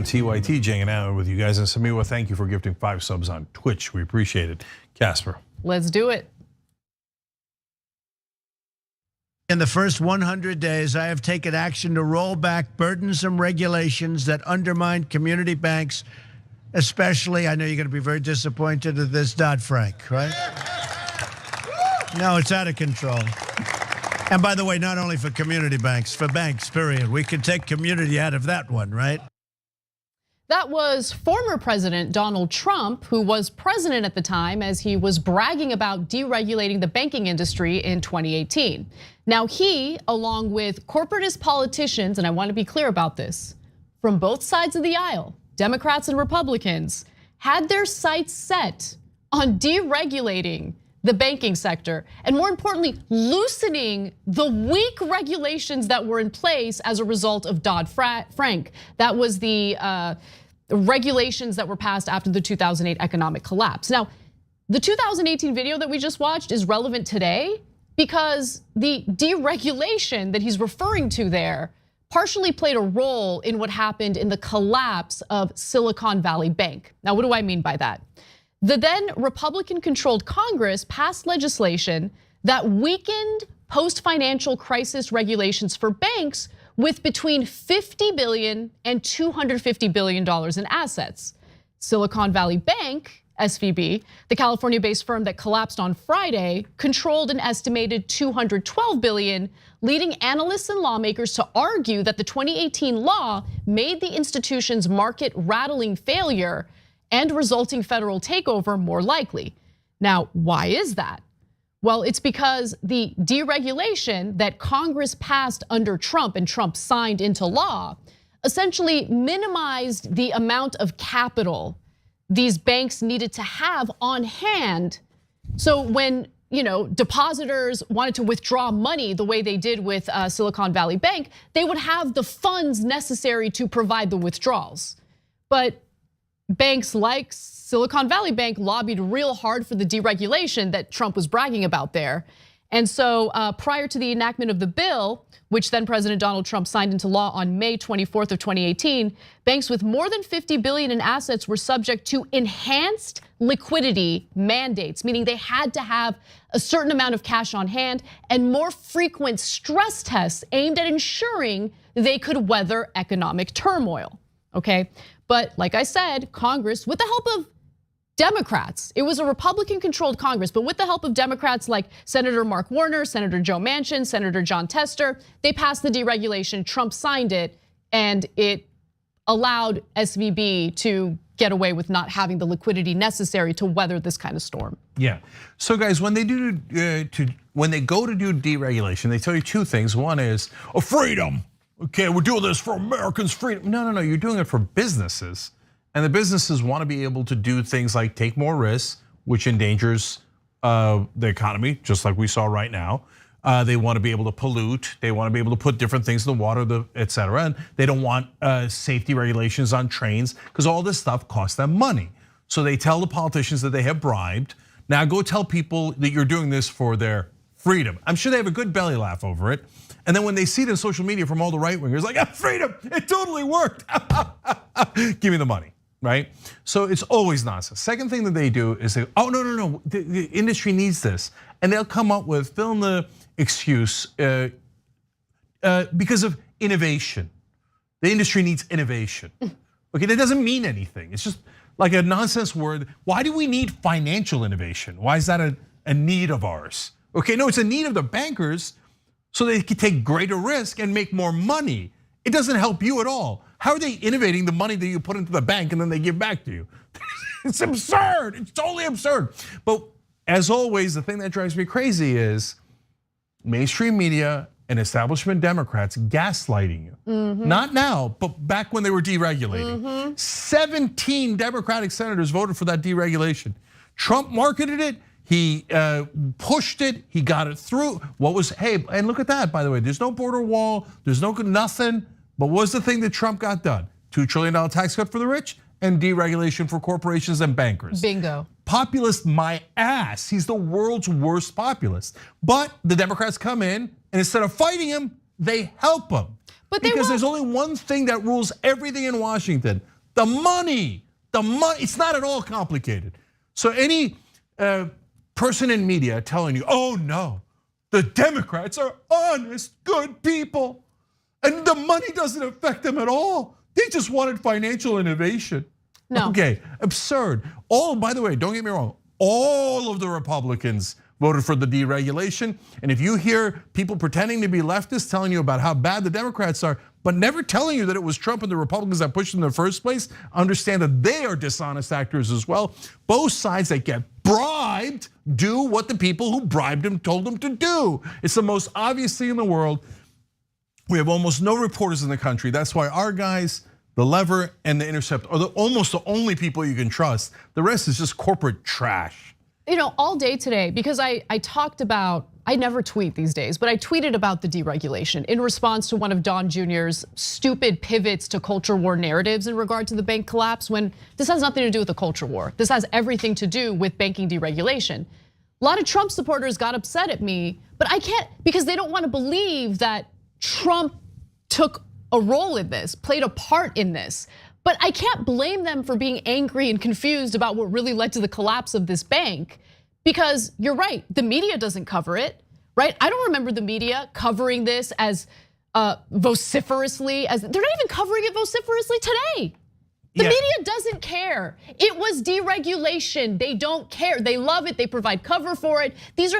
TYT hanging out with you guys. And Samiwa, thank you for gifting 5 subs on Twitch. We appreciate it. Casper. Let's do it. In the first 100 days, I have taken action to roll back burdensome regulations that undermine community banks, especially, I know you're going to be very disappointed at this, Dodd-Frank, right? No, it's out of control. And by the way, not only for community banks, for banks, period. We could take community out of that one, right? That was former President Donald Trump, who was president at the time, as he was bragging about deregulating the banking industry in 2018. Now he, along with corporatist politicians, and I want to be clear about this, from both sides of the aisle, Democrats and Republicans, had their sights set on deregulating the banking sector, and more importantly, loosening the weak regulations that were in place as a result of Dodd-Frank. That was the regulations that were passed after the 2008 economic collapse. Now, the 2018 video that we just watched is relevant today because the deregulation that he's referring to there partially played a role in what happened in the collapse of Silicon Valley Bank. Now, what do I mean by that? The then Republican-controlled Congress passed legislation that weakened post-financial crisis regulations for banks with between $50 billion and $250 billion in assets. Silicon Valley Bank, SVB, the California-based firm that collapsed on Friday, controlled an estimated $212 billion, leading analysts and lawmakers to argue that the 2018 law made the institution's market-rattling failure and resulting federal takeover more likely. Now, why is that? Well, it's because the deregulation that Congress passed under Trump and Trump signed into law essentially minimized the amount of capital these banks needed to have on hand. So when depositors wanted to withdraw money the way they did with Silicon Valley Bank, they would have the funds necessary to provide the withdrawals. But banks like Silicon Valley Bank lobbied real hard for the deregulation that Trump was bragging about there. And so prior to the enactment of the bill, which then President Donald Trump signed into law on May 24th of 2018, banks with more than 50 billion in assets were subject to enhanced liquidity mandates, meaning they had to have a certain amount of cash on hand and more frequent stress tests aimed at ensuring they could weather economic turmoil, okay? But like I said, Congress, with the help of Democrats, it was a Republican-controlled Congress, but with the help of Democrats like Senator Mark Warner, Senator Joe Manchin, Senator Jon Tester, they passed the deregulation, Trump signed it, and it allowed SVB to get away with not having the liquidity necessary to weather this kind of storm. Yeah, so guys, when they go to do deregulation, they tell you two things. One is, freedom, okay, we're doing this for Americans' freedom. No, you're doing it for businesses. And the businesses want to be able to do things like take more risks, which endangers the economy, just like we saw right now. They want to be able to pollute. They want to be able to put different things in the water, et cetera. And they don't want safety regulations on trains because all this stuff costs them money. So they tell the politicians that they have bribed. Now go tell people that you're doing this for their freedom. I'm sure they have a good belly laugh over it. And then when they see it in social media from all the right wingers, like, freedom, it totally worked. Give me the money. Right? So it's always nonsense. Second thing that they do is say, no, the industry needs this. And they'll come up with, fill in the excuse, because of innovation. The industry needs innovation. Okay, that doesn't mean anything. It's just like a nonsense word. Why do we need financial innovation? Why is that a need of ours? Okay, no, it's a need of the bankers so they can take greater risk and make more money. It doesn't help you at all. How are they innovating the money that you put into the bank and then they give back to you? It's absurd, it's totally absurd. But as always, the thing that drives me crazy is mainstream media and establishment Democrats gaslighting you. Not now, but back when they were deregulating. 17 Democratic senators voted for that deregulation. Trump marketed it, he pushed it, he got it through. Hey, and look at that, by the way, there's no border wall, there's no nothing. But what was the thing that Trump got done? $2 trillion tax cut for the rich and deregulation for corporations and bankers. Bingo. Populist my ass. He's the world's worst populist. But the Democrats come in and instead of fighting him, they help him. Because there's only one thing that rules everything in Washington: the money. The money. It's not at all complicated. So any person in media telling you, no, the Democrats are honest, good people. And the money doesn't affect them at all. They just wanted financial innovation. No. Okay, absurd. By the way, don't get me wrong, all of the Republicans voted for the deregulation. And if you hear people pretending to be leftists telling you about how bad the Democrats are, but never telling you that it was Trump and the Republicans that pushed them in the first place, understand that they are dishonest actors as well. Both sides that get bribed do what the people who bribed them told them to do. It's the most obvious thing in the world. We have almost no reporters in the country. That's why our guys, The Lever and The Intercept, are almost the only people you can trust. The rest is just corporate trash. All day today, because I talked about, I never tweet these days, but I tweeted about the deregulation in response to one of Don Jr.'s stupid pivots to culture war narratives in regard to the bank collapse, when this has nothing to do with the culture war. This has everything to do with banking deregulation. A lot of Trump supporters got upset at me, but I can't, because they don't want to believe that Trump took a role in this, played a part in this. But I can't blame them for being angry and confused about what really led to the collapse of this bank, because you're right, the media doesn't cover it, right? I don't remember the media covering this as vociferously as, they're not even covering it vociferously today. The media doesn't care. It was deregulation. They don't care. They love it. They provide cover for it. These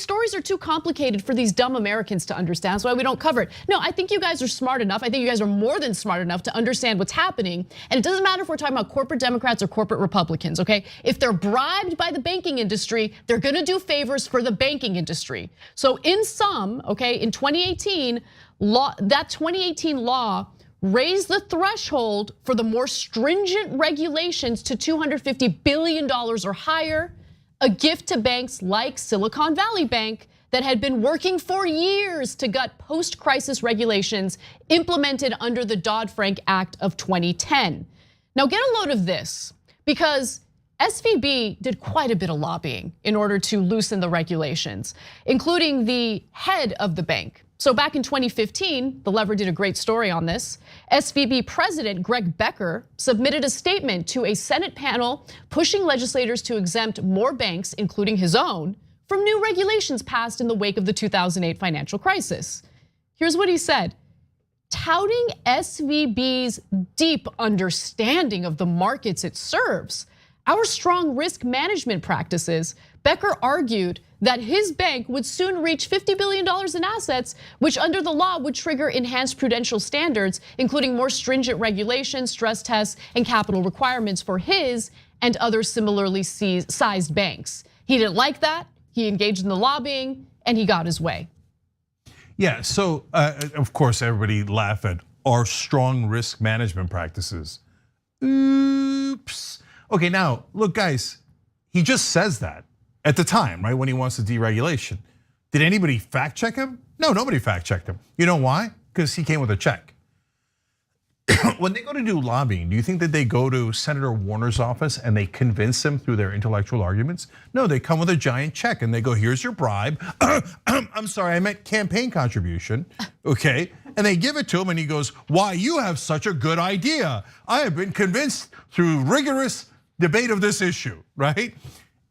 stories are too complicated for these dumb Americans to understand. That's why we don't cover it. No, I think you guys are smart enough. I think you guys are more than smart enough to understand what's happening. And it doesn't matter if we're talking about corporate Democrats or corporate Republicans, okay? If they're bribed by the banking industry, they're gonna do favors for the banking industry. So in sum, okay, in 2018, that 2018 law raised the threshold for the more stringent regulations to $250 billion or higher, a gift to banks like Silicon Valley Bank that had been working for years to gut post-crisis regulations implemented under the Dodd-Frank Act of 2010. Now get a load of this, because SVB did quite a bit of lobbying in order to loosen the regulations, including the head of the bank. So back in 2015, The Lever did a great story on this. SVB President Greg Becker submitted a statement to a Senate panel pushing legislators to exempt more banks, including his own, from new regulations passed in the wake of the 2008 financial crisis. Here's what he said. Touting SVB's deep understanding of the markets it serves, our strong risk management practices, Becker argued that his bank would soon reach $50 billion in assets, which under the law would trigger enhanced prudential standards, including more stringent regulations, stress tests, and capital requirements for his and other similarly sized banks. He didn't like that, he engaged in the lobbying, and he got his way. Yeah, so of course everybody laughed at our strong risk management practices. Oops. Okay, now look guys, he just says that at the time, right, when he wants the deregulation. Did anybody fact check him? No, nobody fact checked him. You know why? Because he came with a check. When they go to do lobbying, do you think that they go to Senator Warner's office and they convince him through their intellectual arguments? No, they come with a giant check and they go, here's your bribe. I'm sorry, I meant campaign contribution, okay? And they give it to him and he goes, why, you have such a good idea. I have been convinced through rigorous debate of this issue, right?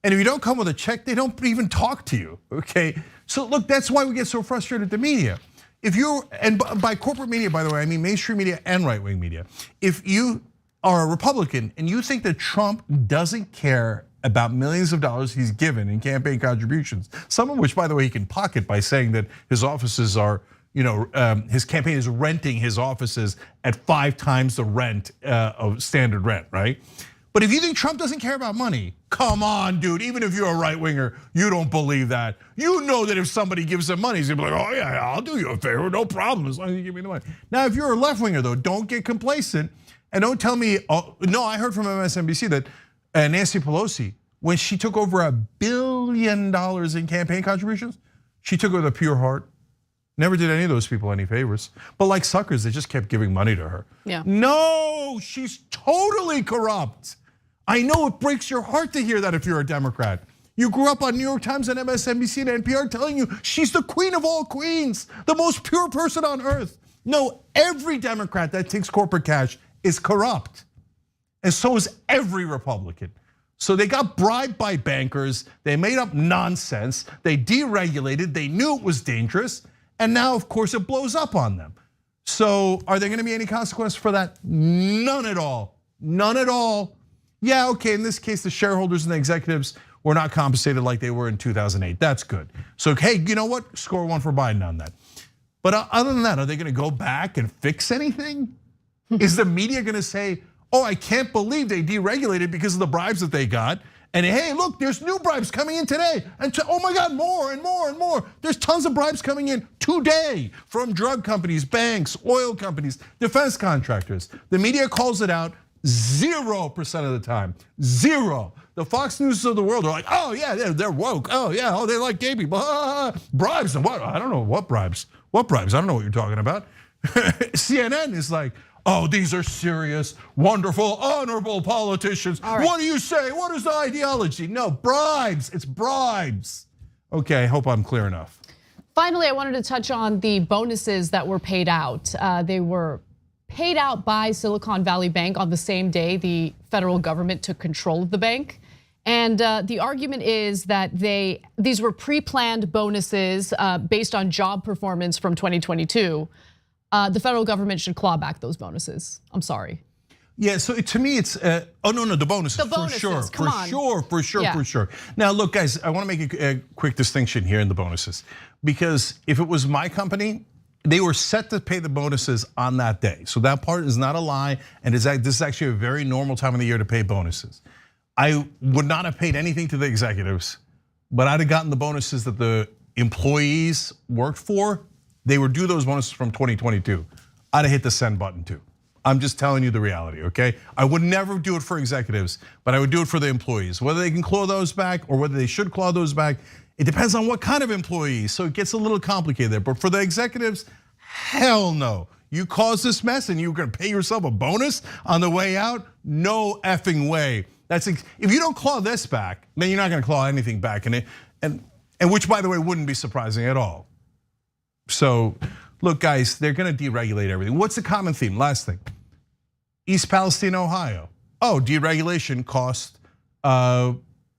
And if you don't come with a check, they don't even talk to you, okay? So look, that's why we get so frustrated at the media. If you're, and by corporate media, by the way, I mean mainstream media and right-wing media. If you are a Republican and you think that Trump doesn't care about millions of dollars he's given in campaign contributions, some of which, by the way, he can pocket by saying that his offices are, his campaign is renting his offices at 5 times the rent of standard rent, right? But if you think Trump doesn't care about money, come on, dude, even if you're a right winger, you don't believe that. You know that if somebody gives him money, he's gonna be like, oh yeah, I'll do you a favor, no problem, as long as you give me the money. Now, if you're a left winger though, don't get complacent and don't tell me, oh, no, I heard from MSNBC that Nancy Pelosi, when she took over $1 billion in campaign contributions, she took it with a pure heart. Never did any of those people any favors. But like suckers, they just kept giving money to her. Yeah. No, she's totally corrupt. I know it breaks your heart to hear that if you're a Democrat. You grew up on New York Times and MSNBC and NPR telling you she's the queen of all queens, the most pure person on earth. No, every Democrat that takes corporate cash is corrupt. And so is every Republican. So they got bribed by bankers, they made up nonsense, they deregulated, they knew it was dangerous, and now of course it blows up on them. So are there gonna be any consequence for that? None at all, none at all. Yeah, okay, in this case, the shareholders and the executives were not compensated like they were in 2008. That's good. So, hey, you know what? Score 1 for Biden on that. But other than that, are they gonna go back and fix anything? Is the media gonna say, oh, I can't believe they deregulated because of the bribes that they got. And hey, look, there's new bribes coming in today. And oh my God, more and more and more. There's tons of bribes coming in today from drug companies, banks, oil companies, defense contractors. The media calls it out 0% of the time, 0. The Fox News of the world are like, oh yeah, they're woke. Oh yeah, oh they like gay people. Bribes and what? I don't know what bribes. What bribes? I don't know what you're talking about. CNN is like, oh, these are serious, wonderful, honorable politicians. Right. What do you say? What is the ideology? No, bribes, it's bribes. Okay, I hope I'm clear enough. Finally, I wanted to touch on the bonuses that were paid out. They were paid out by Silicon Valley Bank on the same day the federal government took control of the bank. And the argument is that these were pre-planned bonuses based on job performance from 2022. The federal government should claw back those bonuses. I'm sorry. Yeah, so to me it's, oh no, the bonuses, for sure. Now look guys, I wanna make a quick distinction here in the bonuses. Because if it was my company, they were set to pay the bonuses on that day. So that part is not a lie, and this is actually a very normal time of the year to pay bonuses. I would not have paid anything to the executives, but I'd have gotten the bonuses that the employees worked for. They were due those bonuses from 2022. I'd have hit the send button too. I'm just telling you the reality, okay? I would never do it for executives, but I would do it for the employees. Whether they can claw those back or whether they should claw those back, it depends on what kind of employees, so it gets a little complicated there. But for the executives, hell no. You caused this mess and you're gonna pay yourself a bonus on the way out? No effing way. If you don't claw this back, then you're not going to claw anything back, and which, by the way, wouldn't be surprising at all. So, look, guys, they're going to deregulate everything. What's the common theme? Last thing, East Palestine, Ohio. Oh, deregulation cost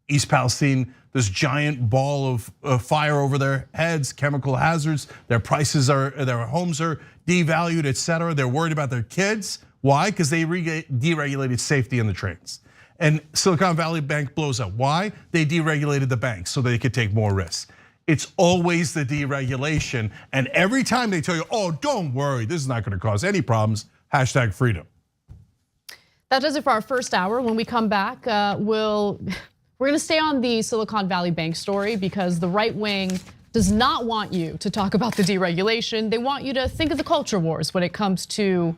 East Palestine this giant ball of fire over their heads, chemical hazards. Their homes are devalued, etc. They're worried about their kids. Why? Because they deregulated safety in the trains. And Silicon Valley Bank blows up. Why? They deregulated the banks so they could take more risks. It's always the deregulation. And every time they tell you, oh, don't worry, this is not going to cause any problems, #freedom. That does it for our first hour. When we come back, we're going to stay on the Silicon Valley Bank story because the right wing does not want you to talk about the deregulation. They want you to think of the culture wars when it comes to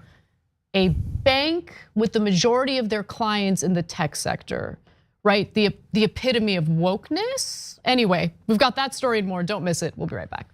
a bank with the majority of their clients in the tech sector, right? The epitome of wokeness. Anyway, we've got that story and more. Don't miss it. We'll be right back.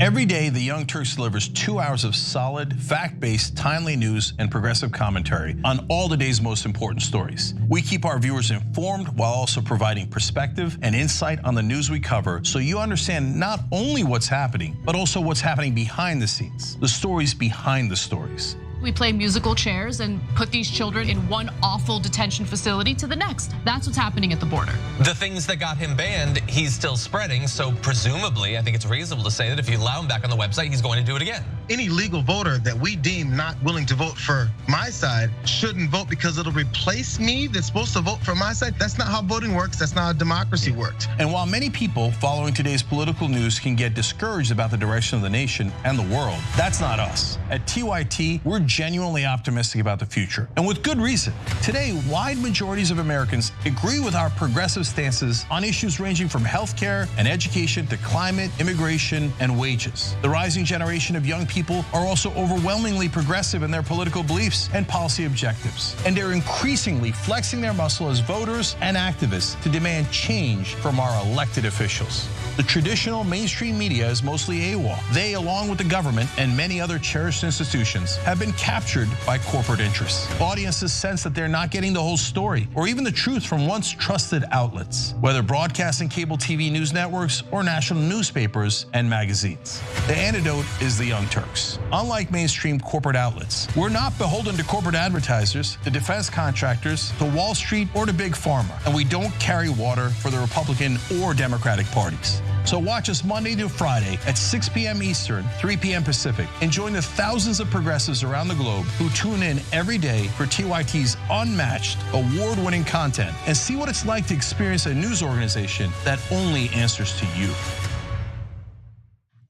Every day, the Young Turks delivers 2 hours of solid, fact-based, timely news and progressive commentary on all the day's most important stories. We keep our viewers informed while also providing perspective and insight on the news we cover so you understand not only what's happening, but also what's happening behind the scenes, the stories behind the stories. We play musical chairs and put these children in one awful detention facility to the next. That's what's happening at the border. The things that got him banned, he's still spreading. So presumably, I think it's reasonable to say that if you allow him back on the website, he's going to do it again. Any legal voter that we deem not willing to vote for my side shouldn't vote because it'll replace me that's supposed to vote for my side. That's not how voting works. That's not how democracy works. And while many people following today's political news can get discouraged about the direction of the nation and the world, that's not us. At TYT, we're genuinely optimistic about the future, and with good reason. Today, wide majorities of Americans agree with our progressive stances on issues ranging from healthcare and education to climate, immigration, and wages. The rising generation of young people are also overwhelmingly progressive in their political beliefs and policy objectives, and they're increasingly flexing their muscle as voters and activists to demand change from our elected officials. The traditional mainstream media is mostly AWOL. They, along with the government and many other cherished institutions, have been captured by corporate interests. Audiences sense that they're not getting the whole story or even the truth from once trusted outlets, whether broadcast and cable TV news networks or national newspapers and magazines. The antidote is the Young Turks. Unlike mainstream corporate outlets, we're not beholden to corporate advertisers, to defense contractors, to Wall Street, or to Big Pharma, and we don't carry water for the Republican or Democratic parties. So watch us Monday to Friday at 6 p.m. Eastern, 3 p.m. Pacific, and join the thousands of progressives around the globe who tune in every day for TYT's unmatched, award-winning content and see what it's like to experience a news organization that only answers to you.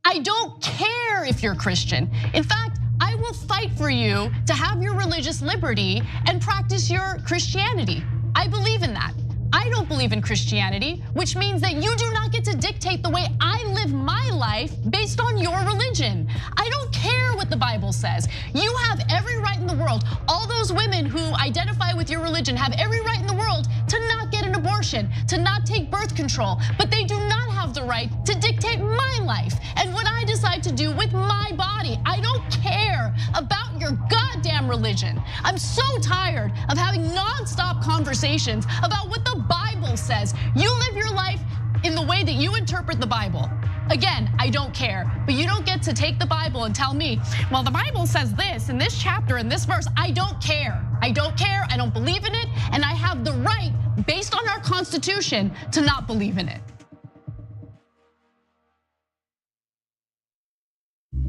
I don't care if you're Christian. In fact, I will fight for you to have your religious liberty and practice your Christianity. I believe in that. I don't believe in Christianity, which means that you do not get to dictate the way I live my life based on your religion. I don't care what the Bible says. You have every right in the world. All those women who identify with your religion have every right in the world to not get an abortion, to not take birth control, but they do not have the right to dictate my life and what I decide to do with my body. I don't care about your goddamn religion. I'm so tired of having nonstop conversations about what the Bible says. You live your life in the way that you interpret the Bible. Again, I don't care, but you don't get to take the Bible and tell me, well, the Bible says this in this chapter, in this verse. I don't care. I don't care. I don't believe in it. And I have the right, based on our Constitution, to not believe in it.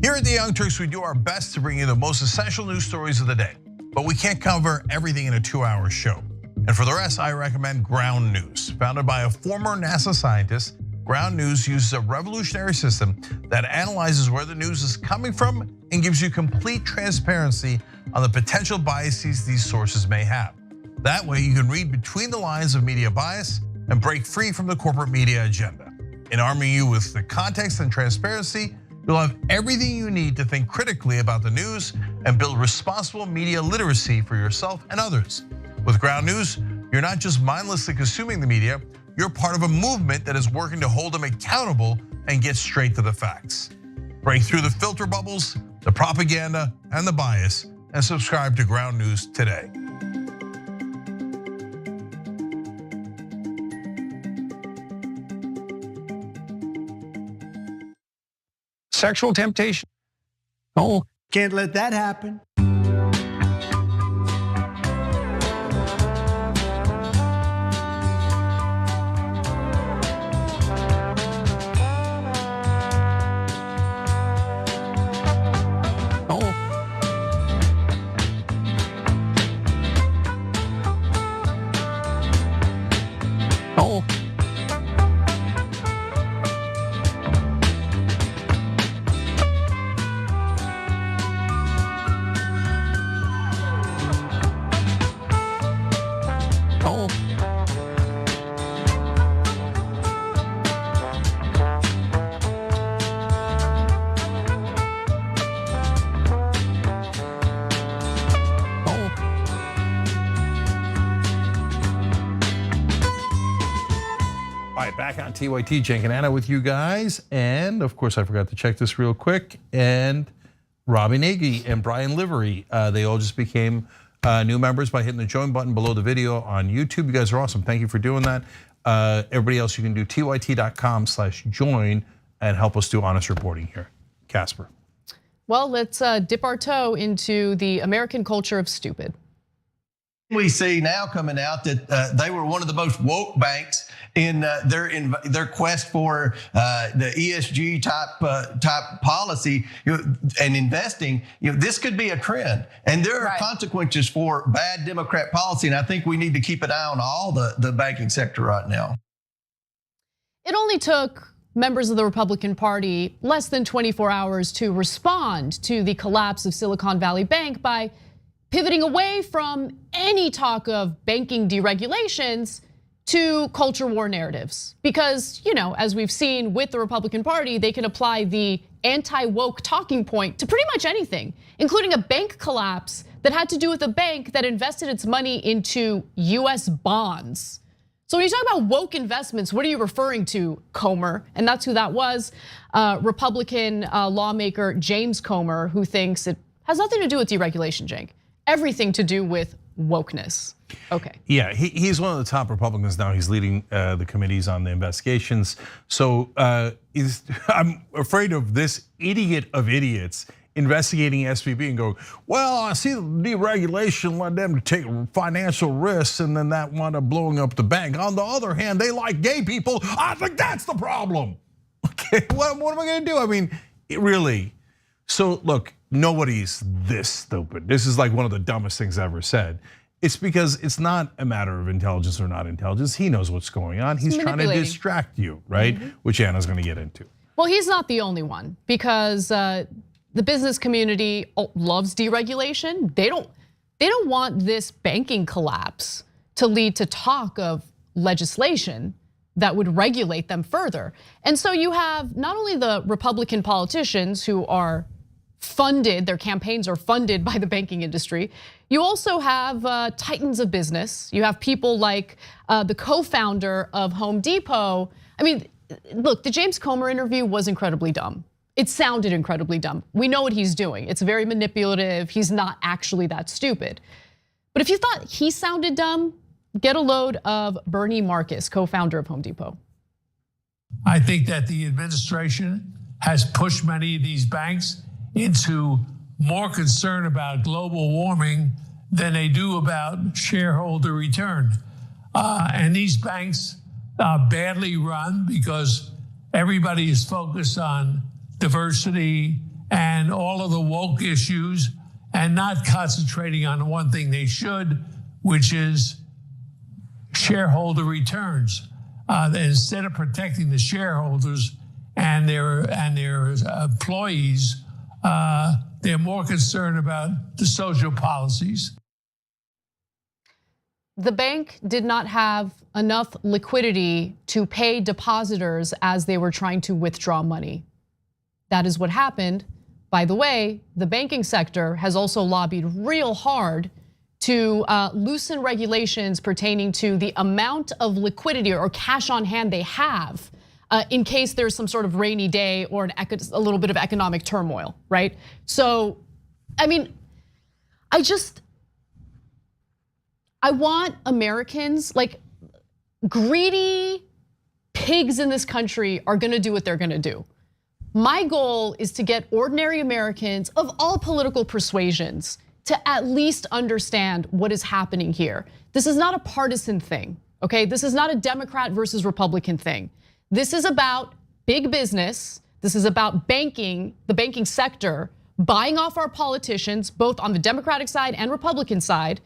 Here at the Young Turks, we do our best to bring you the most essential news stories of the day, but we can't cover everything in a 2-hour show. And for the rest, I recommend Ground News. Founded by a former NASA scientist, Ground News uses a revolutionary system that analyzes where the news is coming from and gives you complete transparency on the potential biases these sources may have. That way, you can read between the lines of media bias and break free from the corporate media agenda. In arming you with the context and transparency, you'll have everything you need to think critically about the news and build responsible media literacy for yourself and others. With Ground News, you're not just mindlessly consuming the media, you're part of a movement that is working to hold them accountable and get straight to the facts. Break through the filter bubbles, the propaganda and the bias, and subscribe to Ground News today. Sexual temptation. Oh, can't let that happen. Back on TYT, Cenk and Anna with you guys. And of course, I forgot to check this real quick. And Robbie Nagy and Brian Livery, they all just became new members by hitting the join button below the video on YouTube. You guys are awesome. Thank you for doing that. Everybody else, you can do tyt.com/join and help us do honest reporting here. Casper. Well, let's dip our toe into the American culture of stupid. We see now coming out that they were one of the most woke banks in their quest for the ESG type policy and investing. This could be a trend, and there are consequences for bad Democrat policy. And I think we need to keep an eye on all the banking sector right now. It only took members of the Republican Party less than 24 hours to respond to the collapse of Silicon Valley Bank by pivoting away from any talk of banking deregulations to culture war narratives. Because, as we've seen with the Republican Party, they can apply the anti-woke talking point to pretty much anything, including a bank collapse that had to do with a bank that invested its money into US bonds. So when you talk about woke investments, what are you referring to, Comer? And that's who that was, Republican lawmaker James Comer, who thinks it has nothing to do with deregulation, Cenk. Everything to do with wokeness. Okay. Yeah, he's one of the top Republicans now. He's leading the committees on the investigations. So I'm afraid of this idiot of idiots investigating SVB and going, well, I see the deregulation led them to take financial risks and then that wound up blowing up the bank. On the other hand, they like gay people. I think that's the problem. Okay, what am I gonna do? I mean, really. So look, nobody's this stupid. This is like one of the dumbest things ever said. It's because it's not a matter of intelligence or not intelligence. He knows what's going on. He's trying to distract you, right? Which Anna's gonna get into. Well, he's not the only one, because the business community loves deregulation. They don't want this banking collapse to lead to talk of legislation that would regulate them further. And so you have not only the Republican politicians who are funded, their campaigns are funded by the banking industry. You also have titans of business. You have people like the co-founder of Home Depot. I mean, look, the James Comer interview was incredibly dumb. It sounded incredibly dumb. We know what he's doing. It's very manipulative. He's not actually that stupid. But if you thought he sounded dumb, get a load of Bernie Marcus, co-founder of Home Depot. I think that the administration has pushed many of these banks into more concern about global warming than they do about shareholder return. And these banks are badly run because everybody is focused on diversity and all of the woke issues and not concentrating on one thing they should, which is shareholder returns. Instead of protecting the shareholders and their employees, they're more concerned about the social policies. The bank did not have enough liquidity to pay depositors as they were trying to withdraw money. That is what happened. By the way, the banking sector has also lobbied real hard to loosen regulations pertaining to the amount of liquidity or cash on hand they have in case there's some sort of rainy day or a little bit of economic turmoil, right? So, I mean, I want Americans, like greedy pigs in this country are gonna do what they're gonna do. My goal is to get ordinary Americans of all political persuasions to at least understand what is happening here. This is not a partisan thing, okay? This is not a Democrat versus Republican thing. This is about big business. This is about banking, the banking sector, buying off our politicians, both on the Democratic side and Republican side,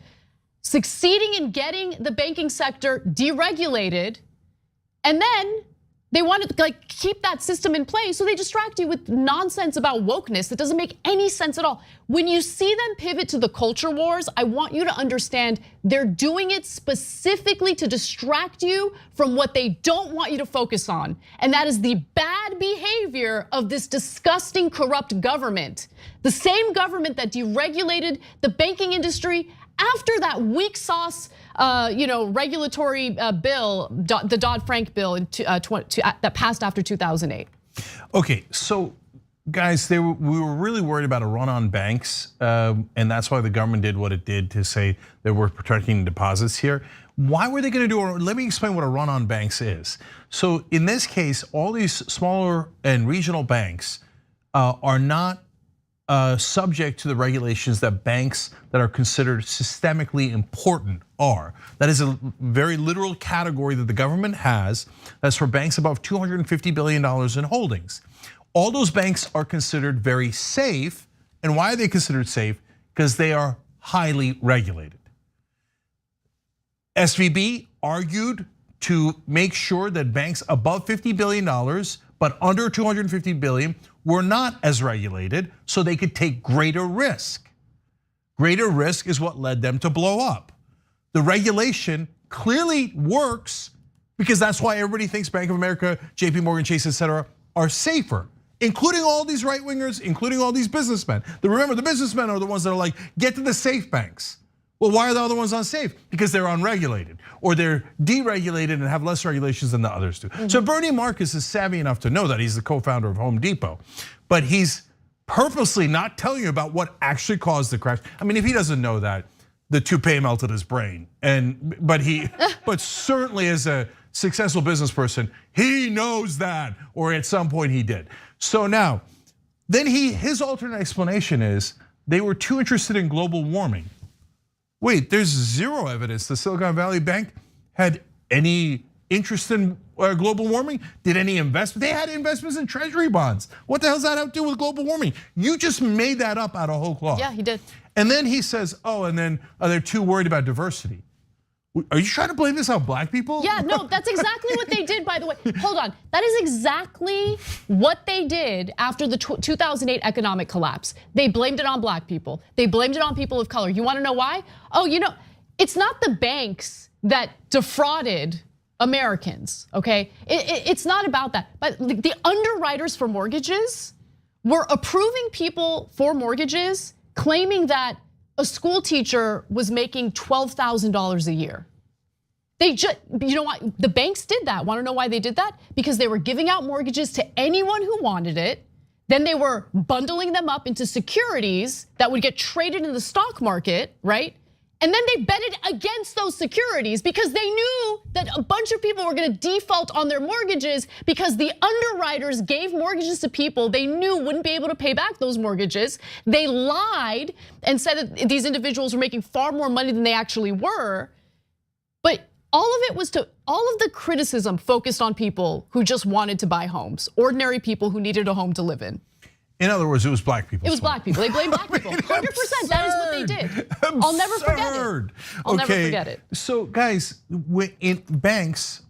succeeding in getting the banking sector deregulated, and then they want to keep that system in place, so they distract you with nonsense about wokeness that doesn't make any sense at all. When you see them pivot to the culture wars, I want you to understand they're doing it specifically to distract you from what they don't want you to focus on, and that is the bad behavior of this disgusting, corrupt government. The same government that deregulated the banking industry after that weak sauce, regulatory bill, the Dodd-Frank bill that passed after 2008. Okay, so guys, we were really worried about a run on banks, and that's why the government did what it did to say that we're protecting deposits here. Why were they going to do it? Let me explain what a run on banks is. So in this case, all these smaller and regional banks are not subject to the regulations that banks that are considered systemically important are. That is a very literal category that the government has. That's for banks above $250 billion in holdings. All those banks are considered very safe. And why are they considered safe? Because they are highly regulated. SVB argued to make sure that banks above $50 billion, but under $250 billion, were not as regulated, so they could take greater risk. Greater risk is what led them to blow up. The regulation clearly works because that's why everybody thinks Bank of America, JP Morgan Chase, etc., are safer, including all these right wingers, including all these businessmen. Remember, the businessmen are the ones that are like, get to the safe banks. Well, why are the other ones unsafe? Because they're unregulated, or they're deregulated and have less regulations than the others do. So Bernie Marcus is savvy enough to know that. He's the co-founder of Home Depot, but he's purposely not telling you about what actually caused the crash. I mean, if he doesn't know that, the toupee melted his brain. But certainly as a successful business person, he knows that, or at some point he did. So now, then his alternate explanation is they were too interested in global warming. Wait, there's zero evidence the Silicon Valley Bank had any interest in global warming? Did any investment? They had investments in treasury bonds. What the hell does that have to do with global warming? You just made that up out of whole cloth. Yeah, he did. And then he says, and then they're too worried about diversity. Are you trying to blame this on black people? Yeah, no, that's exactly what they did, by the way. Hold on, that is exactly what they did after the 2008 economic collapse. They blamed it on black people. They blamed it on people of color. You wanna know why? It's not the banks that defrauded Americans, okay? It's not about that, but the underwriters for mortgages were approving people for mortgages, claiming that a school teacher was making $12,000 a year. You know what? The banks did that. Want to know why they did that? Because they were giving out mortgages to anyone who wanted it. Then they were bundling them up into securities that would get traded in the stock market, right? And then they betted against those securities because they knew that a bunch of people were gonna default on their mortgages because the underwriters gave mortgages to people they knew wouldn't be able to pay back those mortgages. They lied and said that these individuals were making far more money than they actually were. But all of the criticism focused on people who just wanted to buy homes, ordinary people who needed a home to live in. In other words, it was black people. It was black people. They blamed black people. 100%. That is what they did. I'll never forget it. I'll never forget it. So, guys, in banks,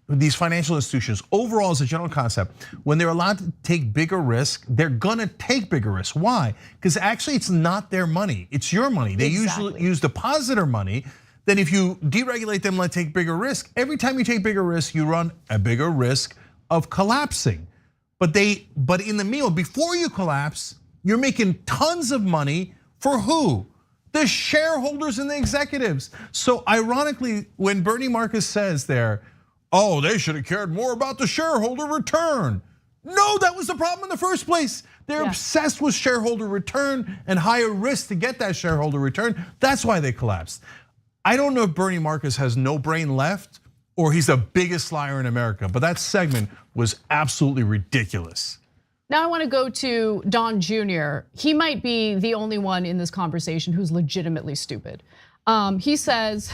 these financial institutions, overall as a general concept, when they're allowed to take bigger risk, they're gonna take bigger risk. Why? Because actually, it's not their money; it's your money. They usually use depositor money. Then, if you deregulate them, let take bigger risk. Every time you take bigger risk, you run a bigger risk of collapsing. But in the meal, before you collapse, you're making tons of money for who? The shareholders and the executives. So ironically, when Bernie Marcus says there, oh, they should have cared more about the shareholder return. No, that was the problem in the first place. They're obsessed with shareholder return and higher risk to get that shareholder return. That's why they collapsed. I don't know if Bernie Marcus has no brain left or he's the biggest liar in America, but that segment was absolutely ridiculous. Now I want to go to Don Jr. He might be the only one in this conversation who's legitimately stupid. He says,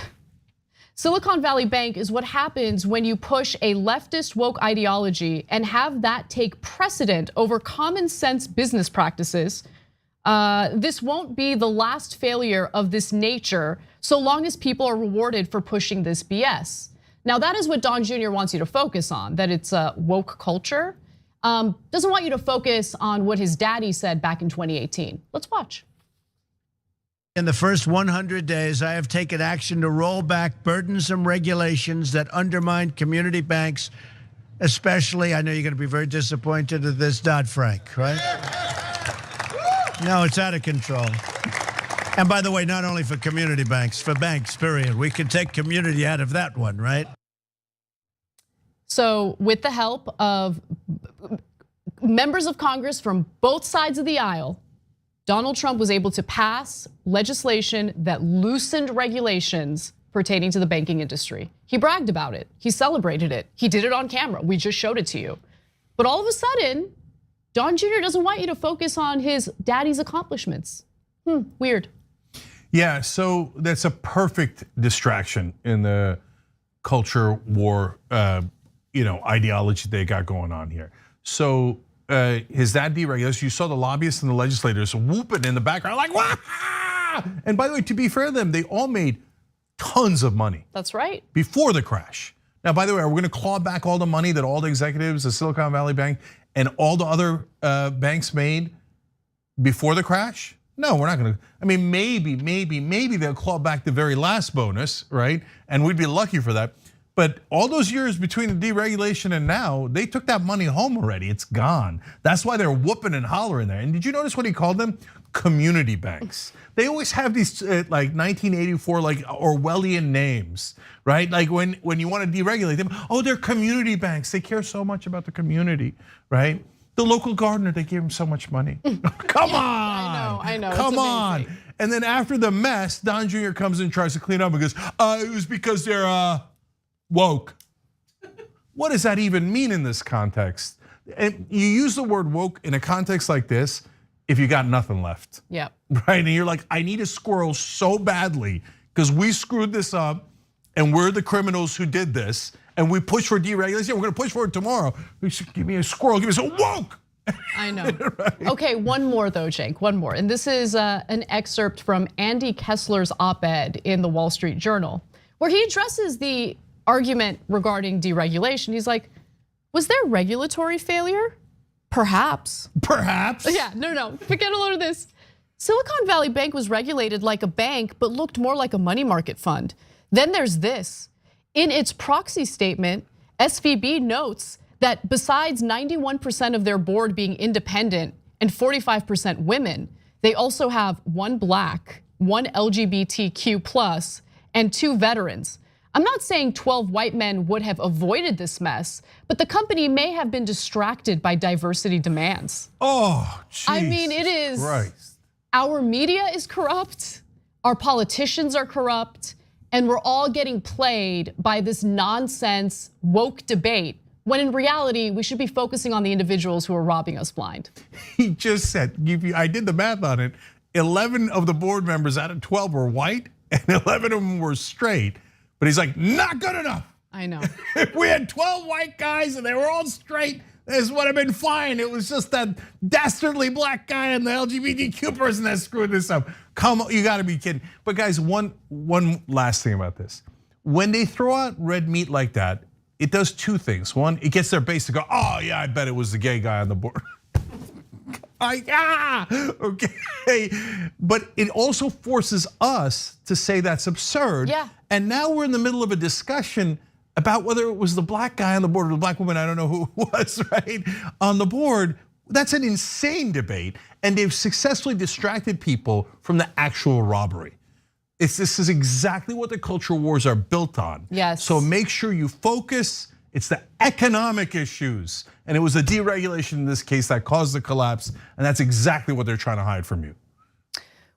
Silicon Valley Bank is what happens when you push a leftist woke ideology and have that take precedent over common sense business practices. This won't be the last failure of this nature so long as people are rewarded for pushing this BS. Now that is what Don Jr. wants you to focus on, that it's a woke culture. Doesn't want you to focus on what his daddy said back in 2018. Let's watch. In the first 100 days, I have taken action to roll back burdensome regulations that undermine community banks, especially, I know you're going to be very disappointed at this, Dodd-Frank, right? No, it's out of control. And by the way, not only for community banks, for banks, period. We can take community out of that one, right? So with the help of members of Congress from both sides of the aisle, Donald Trump was able to pass legislation that loosened regulations pertaining to the banking industry. He bragged about it. He celebrated it. He did it on camera. We just showed it to you. But all of a sudden, Don Jr. doesn't want you to focus on his daddy's accomplishments. Weird. Yeah, so that's a perfect distraction in the culture war, ideology they got going on here. So his dad deregulates. You saw the lobbyists and the legislators whooping in the background like, wah! And by the way, to be fair to them, they all made tons of money. That's right. Before the crash. Now, by the way, are we going to claw back all the money that all the executives, the Silicon Valley Bank, and all the other banks made before the crash? No, we're not going to. I mean, maybe they'll claw back the very last bonus, right? And we'd be lucky for that. But all those years between the deregulation and now, they took that money home already. It's gone. That's why they're whooping and hollering there. And did you notice what he called them? Community banks. They always have these like 1984 like Orwellian names, right? Like when you want to deregulate them, oh, they're community banks. They care so much about the community, right? The local gardener, they gave him so much money. Come on. I know. Come on. And then after the mess, Don Jr. comes in and tries to clean up and goes, it was because they're woke. What does that even mean in this context? And you use the word woke in a context like this if you got nothing left. Yeah. Right, and you're like, I need a squirrel so badly because we screwed this up and we're the criminals who did this and we push for deregulation. We're gonna push for it tomorrow. Give me a squirrel, give me some woke. I know. Right. Okay, one more though, Jake, one more. And this is an excerpt from Andy Kessler's op-ed in the Wall Street Journal, where he addresses the argument regarding deregulation. He's like, was there regulatory failure? Perhaps. Perhaps. Yeah, no, forget a load of this. Silicon Valley Bank was regulated like a bank, but looked more like a money market fund. Then there's this. In its proxy statement, SVB notes that besides 91% of their board being independent and 45% women, they also have 1 Black, 1 LGBTQ+, and 2 veterans. I'm not saying 12 white men would have avoided this mess, but the company may have been distracted by diversity demands. Oh, Jesus I mean, it is. Christ. Our media is corrupt, our politicians are corrupt, and we're all getting played by this nonsense woke debate, when in reality, we should be focusing on the individuals who are robbing us blind. He just said, I did the math on it, 11 of the board members out of 12 were white and 11 of them were straight. But he's like, not good enough. I know. If we had 12 white guys and they were all straight, this would have been fine. It was just that dastardly black guy and the LGBTQ person that screwed this up. Come on, you gotta be kidding. But guys, one last thing about this. When they throw out red meat like that, it does 2 things. One, it gets their base to go, oh yeah, I bet it was the gay guy on the board. Okay. But it also forces us to say that's absurd. Yeah. And now we're in the middle of a discussion about whether it was the black guy on the board or the black woman, I don't know who it was, right? On the board. That's an insane debate. And they've successfully distracted people from the actual robbery. This is exactly what the culture wars are built on. Yes. So make sure you focus. It's the economic issues. And it was the deregulation in this case that caused the collapse. And that's exactly what they're trying to hide from you.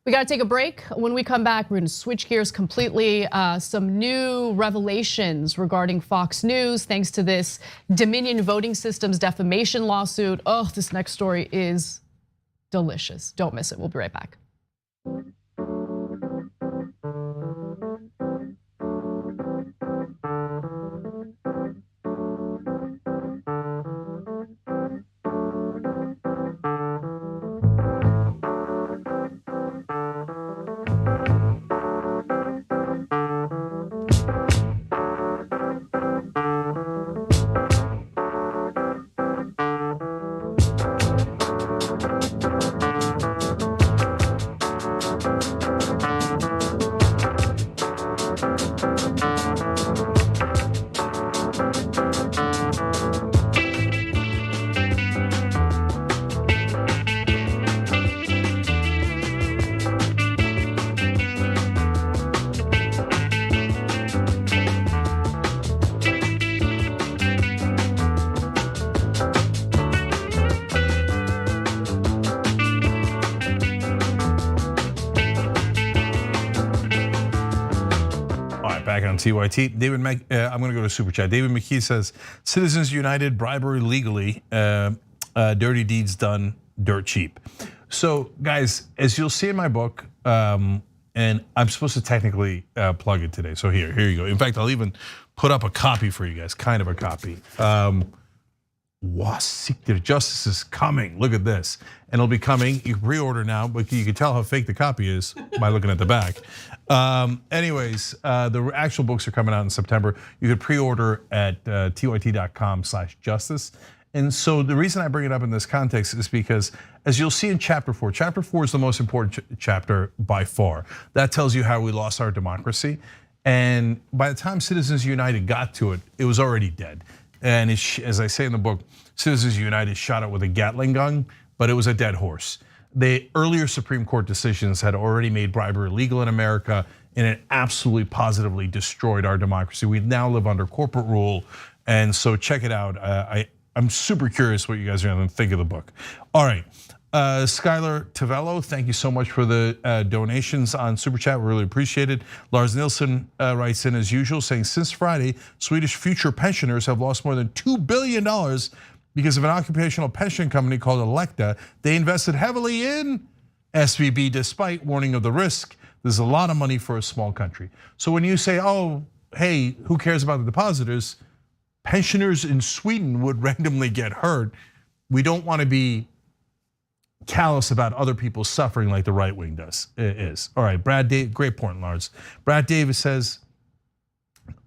We got to take a break. When we come back, we're going to switch gears completely. Some new revelations regarding Fox News, thanks to this Dominion Voting Systems defamation lawsuit. Oh, this next story is delicious. Don't miss it. We'll be right back. Back on TYT, I'm going to go to Super Chat. David McKee says, Citizens United, bribery legally, dirty deeds done dirt cheap. So guys, as you'll see in my book, and I'm supposed to technically plug it today. So here you go. In fact, I'll even put up a copy for you guys, kind of a copy. Secret Justice is coming. Look at this. And it'll be coming. You can pre-order now, but you can tell how fake the copy is by looking at the back. Anyways, the actual books are coming out in September. You could pre-order at tyt.com/justice. And so the reason I bring it up in this context is because, as you'll see in chapter 4 is the most important chapter by far. That tells you how we lost our democracy. And by the time Citizens United got to it, it was already dead. And as I say in the book, Citizens United shot it with a Gatling gun, but it was a dead horse. The earlier Supreme Court decisions had already made bribery illegal in America, and it absolutely positively destroyed our democracy. We now live under corporate rule, and so check it out. I'm super curious what you guys are gonna think of the book. All right, Skylar Tavello, thank you so much for the donations on Super Chat, we really appreciate it. Lars Nilsson writes in as usual, saying since Friday, Swedish future pensioners have lost more than $2 billion because of an occupational pension company called Electa. They invested heavily in SVB despite warning of the risk. There's a lot of money for a small country. So when you say, oh, hey, who cares about the depositors? Pensioners in Sweden would randomly get hurt. We don't want to be callous about other people's suffering like the right wing is. All right, Brad Dave, great point, Lars. Brad Davis says,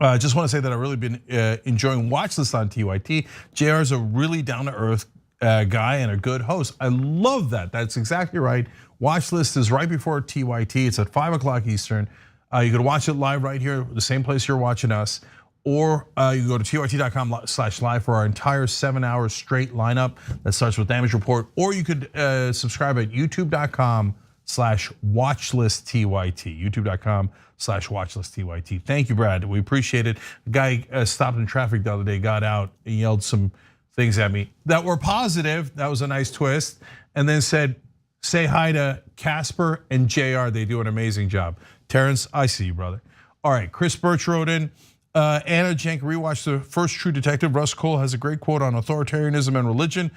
just want to say that I've really been enjoying Watchlist on TYT. JR is a really down-to-earth guy and a good host. I love that. That's exactly right. Watchlist is right before TYT. It's at 5 o'clock Eastern. You can watch it live right here, the same place you're watching us. Or you can go to tyt.com/live for our entire 7-hour straight lineup that starts with Damage Report. Or you could subscribe at youtube.com/watchlisttyt. youtube.com/watchlisttyt. Thank you, Brad. We appreciate it. The guy stopped in traffic the other day, got out, and yelled some things at me that were positive. That was a nice twist. And then said, say hi to Casper and JR. They do an amazing job. Terrence, I see you, brother. All right, Chris Birch wrote in. Anna Jenk rewatched The First True Detective. Russ Cole has a great quote on authoritarianism and religion.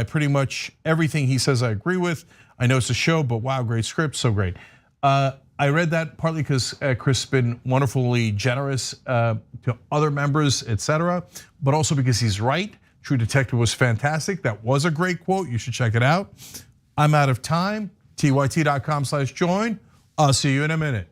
Pretty much everything he says I agree with. I know it's a show, but wow, great script, so great. I read that partly because Chris has been wonderfully generous to other members, etc., but also because he's right. True Detective was fantastic. That was a great quote. You should check it out. I'm out of time. tyt.com/join. I'll see you in a minute.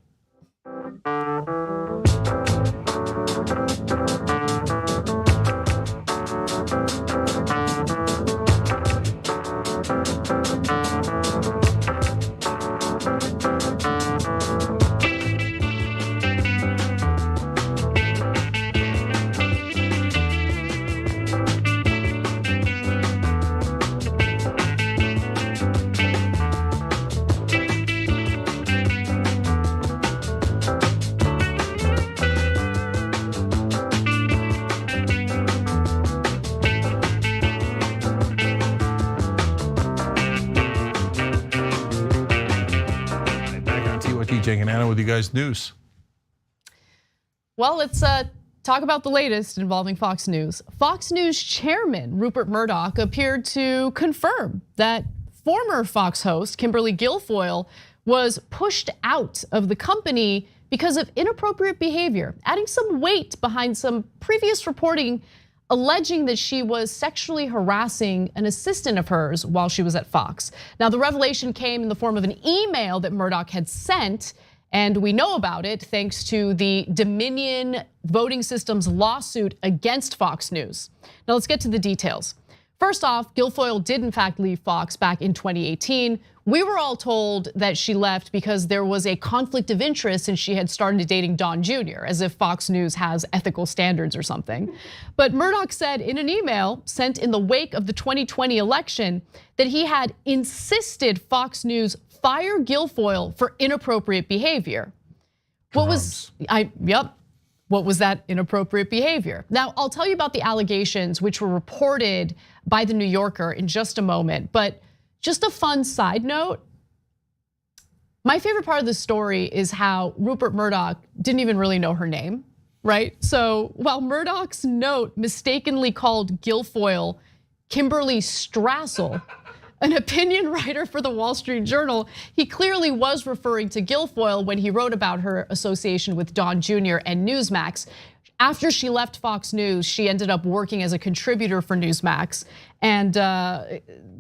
TJ and Anna with you guys news. Well, let's talk about the latest involving Fox News. Fox News chairman Rupert Murdoch appeared to confirm that former Fox host Kimberly Guilfoyle was pushed out of the company because of inappropriate behavior, adding some weight behind some previous reporting alleging that she was sexually harassing an assistant of hers while she was at Fox. Now, the revelation came in the form of an email that Murdoch had sent, and we know about it thanks to the Dominion voting system's lawsuit against Fox News. Now, let's get to the details. First off, Guilfoyle did in fact leave Fox back in 2018. We were all told that she left because there was a conflict of interest and she had started dating Don Jr., as if Fox News has ethical standards or something. But Murdoch said in an email sent in the wake of the 2020 election that he had insisted Fox News fire Guilfoyle for inappropriate behavior. What was that inappropriate behavior? Now, I'll tell you about the allegations which were reported by the New Yorker in just a moment, but just a fun side note. My favorite part of the story is how Rupert Murdoch didn't even really know her name, right? So while Murdoch's note mistakenly called Guilfoyle Kimberly Strassel, an opinion writer for the Wall Street Journal, he clearly was referring to Guilfoyle when he wrote about her association with Don Jr. and Newsmax. After she left Fox News, she ended up working as a contributor for Newsmax. And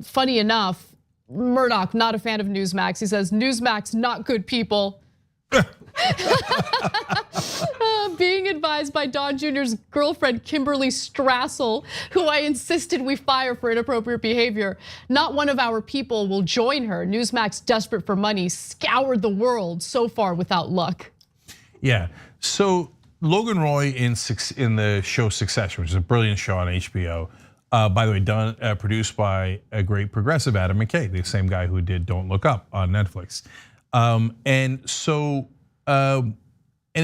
funny enough, Murdoch, not a fan of Newsmax. He says, Newsmax, not good people. Being advised by Don Jr.'s girlfriend, Kimberly Strassel, who I insisted we fire for inappropriate behavior. Not one of our people will join her. Newsmax, desperate for money, scoured the world, so far without luck. Yeah, so Logan Roy in the show Succession, which is a brilliant show on HBO. By the way, produced by a great progressive, Adam McKay, the same guy who did Don't Look Up on Netflix. And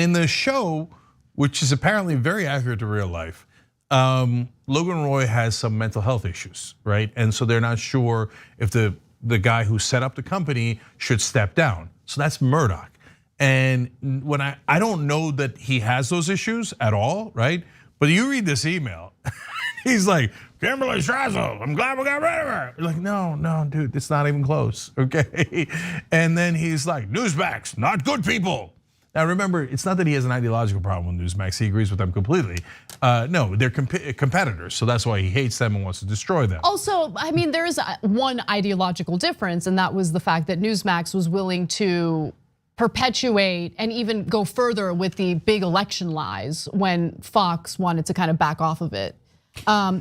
in the show, which is apparently very accurate to real life, Logan Roy has some mental health issues, right? And so they're not sure if the guy who set up the company should step down. So that's Murdoch. And when I don't know that he has those issues at all, right? But you read this email, he's like, Kimberly Strassel, I'm glad we got rid of her. You're like, no, dude, it's not even close, okay? And then he's like, Newsmax, not good people. Now remember, it's not that he has an ideological problem with Newsmax, he agrees with them completely. No, they're competitors, so that's why he hates them and wants to destroy them. Also, I mean, there is one ideological difference, and that was the fact that Newsmax was willing to perpetuate and even go further with the big election lies when Fox wanted to kind of back off of it. Yeah,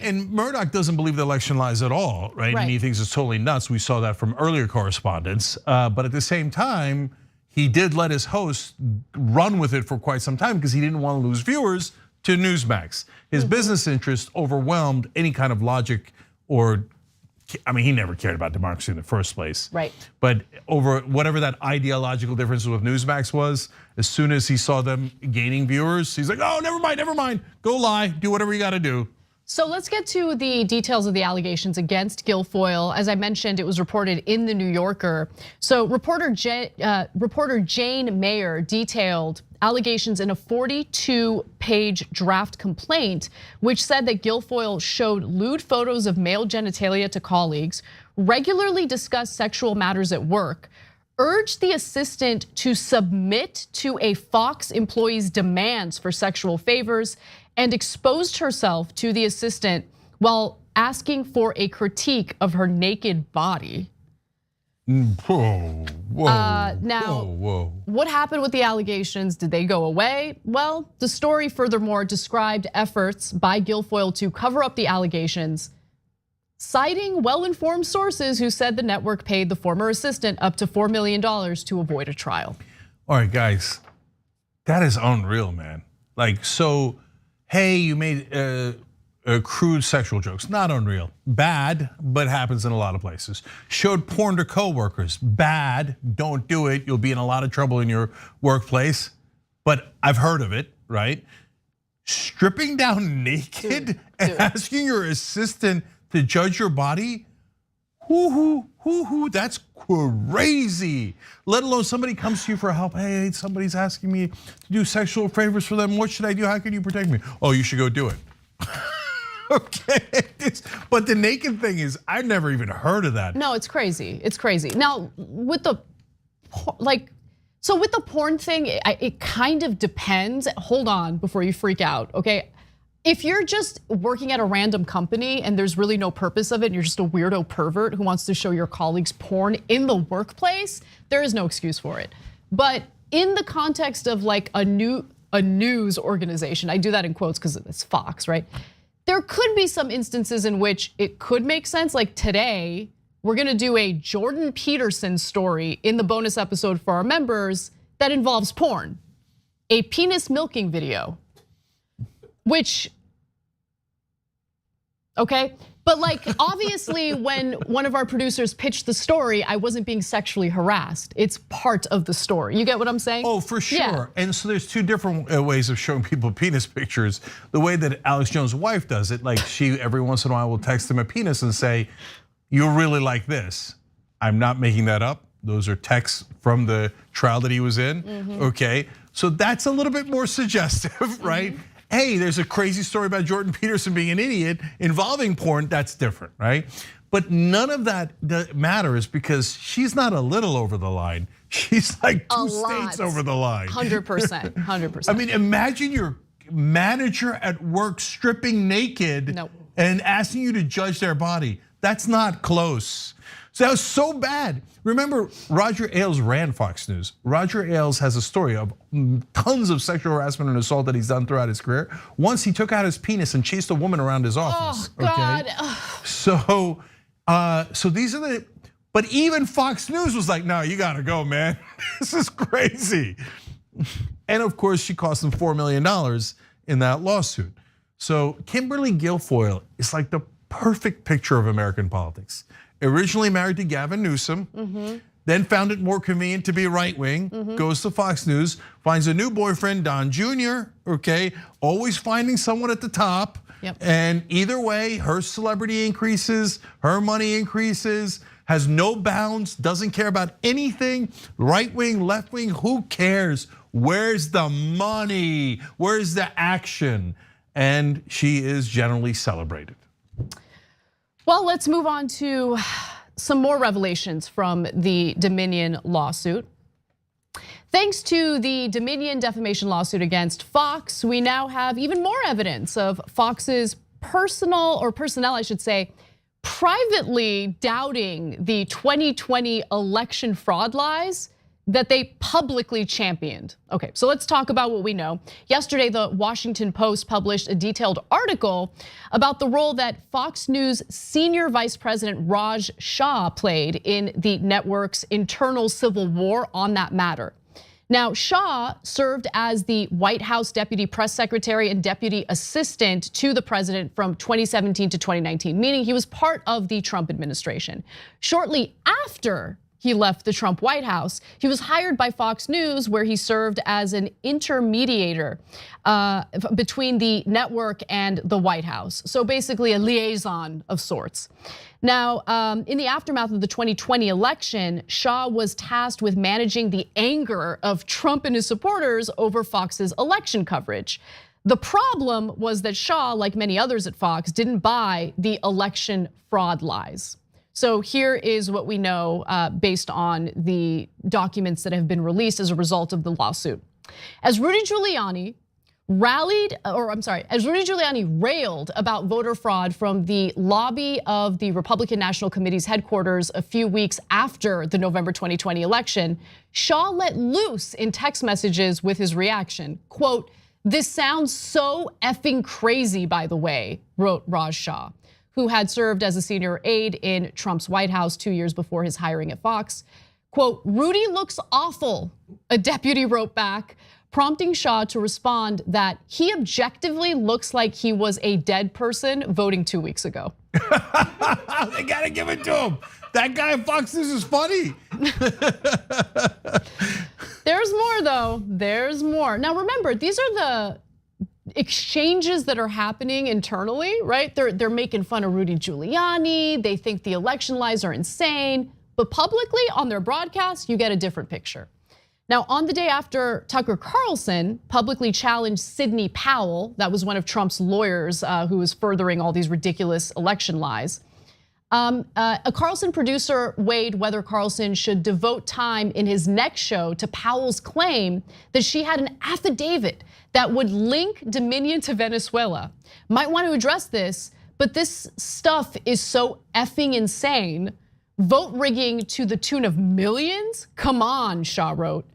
and Murdoch doesn't believe the election lies at all, right? And he thinks it's totally nuts. We saw that from earlier correspondence. But at the same time, he did let his host run with it for quite some time because he didn't want to lose viewers to Newsmax. His business interest overwhelmed any kind of logic or, I mean, he never cared about democracy in the first place. Right. But over whatever that ideological difference with Newsmax was, as soon as he saw them gaining viewers, he's like, oh, never mind, go lie, do whatever you gotta do. So let's get to the details of the allegations against Guilfoyle. As I mentioned, it was reported in the New Yorker. So reporter Jane Mayer detailed allegations in a 42-page draft complaint, which said that Guilfoyle showed lewd photos of male genitalia to colleagues, regularly discussed sexual matters at work, urged the assistant to submit to a Fox employee's demands for sexual favors, and exposed herself to the assistant while asking for a critique of her naked body. Whoa. What happened with the allegations? Did they go away? Well, the story furthermore described efforts by Guilfoyle to cover up the allegations, citing well-informed sources who said the network paid the former assistant up to $4 million to avoid a trial. All right, guys, that is unreal, man. Like, so, hey, you made crude sexual jokes, not unreal. Bad, but happens in a lot of places. Showed porn to coworkers, bad, don't do it. You'll be in a lot of trouble in your workplace, but I've heard of it, right? Stripping down naked and asking your assistant to judge your body? That's crazy. Let alone somebody comes to you for help. Hey, somebody's asking me to do sexual favors for them. What should I do? How can you protect me? Oh, you should go do it. Okay, but the naked thing is, I've never even heard of that. No, it's crazy. It's crazy. Now, with the with the porn thing, it kind of depends. Hold on before you freak out, okay? If you're just working at a random company and there's really no purpose of it, and you're just a weirdo pervert who wants to show your colleagues porn in the workplace, there is no excuse for it. But in the context of like a news organization, I do that in quotes because it's Fox, right? There could be some instances in which it could make sense. Like today, we're gonna do a Jordan Peterson story in the bonus episode for our members that involves porn, a penis milking video. Which, okay, but like obviously when one of our producers pitched the story, I wasn't being sexually harassed. It's part of the story. You get what I'm saying? Oh, for sure. Yeah. And so there's two different ways of showing people penis pictures. The way that Alex Jones' wife does it, like she every once in a while will text him a penis and say, "You really like this." I'm not making that up. Those are texts from the trial that he was in. Okay, so that's a little bit more suggestive, right? Hey, there's a crazy story about Jordan Peterson being an idiot involving porn, that's different, right? But none of that matters because she's not a little over the line. She's like two states over the line. 100%, 100%. I mean, imagine your manager at work stripping naked and asking you to judge their body. That's not close. So that was so bad. Remember, Roger Ailes ran Fox News. Roger Ailes has a story of tons of sexual harassment and assault that he's done throughout his career. Once he took out his penis and chased a woman around his office. Oh, God. Okay? So these are the, but even Fox News was like, no, you gotta go, man. This is crazy. And of course, she cost him $4 million in that lawsuit. So Kimberly Guilfoyle is like the perfect picture of American politics. Originally married to Gavin Newsom, then found it more convenient to be right wing, goes to Fox News, finds a new boyfriend, Don Jr., okay? Always finding someone at the top. And either way, her celebrity increases, her money increases, has no bounds, doesn't care about anything, right wing, left wing, who cares? Where's the money? Where's the action? And she is generally celebrated. Well, let's move on to some more revelations from the Dominion lawsuit. Thanks to the Dominion defamation lawsuit against Fox, we now have even more evidence of Fox's personnel, I should say, privately doubting the 2020 election fraud lies that they publicly championed. Okay, so let's talk about what we know. Yesterday, the Washington Post published a detailed article about the role that Fox News senior vice president Raj Shah played in the network's internal civil war on that matter. Now, Shah served as the White House deputy press secretary and deputy assistant to the president from 2017 to 2019, meaning he was part of the Trump administration. Shortly after he left the Trump White House, he was hired by Fox News, where he served as an intermediator between the network and the White House. So basically a liaison of sorts. Now, in the aftermath of the 2020 election, Shah was tasked with managing the anger of Trump and his supporters over Fox's election coverage. The problem was that Shah, like many others at Fox, didn't buy the election fraud lies. So here is what we know based on the documents that have been released as a result of the lawsuit. As Rudy Giuliani railed about voter fraud from the lobby of the Republican National Committee's headquarters a few weeks after the November 2020 election, Shah let loose in text messages with his reaction. Quote, "This sounds so effing crazy, by the way," wrote Raj Shah, who had served as a senior aide in Trump's White House 2 years before his hiring at Fox. Quote, "Rudy looks awful," a deputy wrote back, prompting Shah to respond that he objectively looks like he was a dead person voting 2 weeks ago. They gotta give it to him. That guy at Fox News is funny. There's more though, there's more. Now remember, these are exchanges that are happening internally, right? They're making fun of Rudy Giuliani. They think the election lies are insane. But publicly on their broadcast, you get a different picture. Now, on the day after Tucker Carlson publicly challenged Sidney Powell, that was one of Trump's lawyers who was furthering all these ridiculous election lies. A Carlson producer weighed whether Carlson should devote time in his next show to Powell's claim that she had an affidavit that would link Dominion to Venezuela. Might want to address this, but this stuff is so effing insane. Vote rigging to the tune of millions? Come on, Shaw wrote.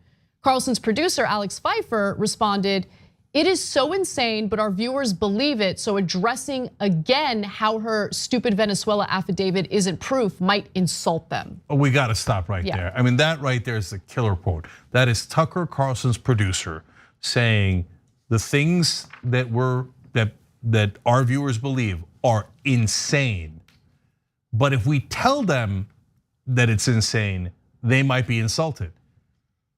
Carlson's producer, Alex Pfeiffer, responded, "It is so insane, but our viewers believe it, so addressing again how her stupid Venezuela affidavit isn't proof might insult them." We gotta stop right there. I mean, that right there is the killer quote. That is Tucker Carlson's producer saying the things that that our viewers believe are insane. But if we tell them that it's insane, they might be insulted.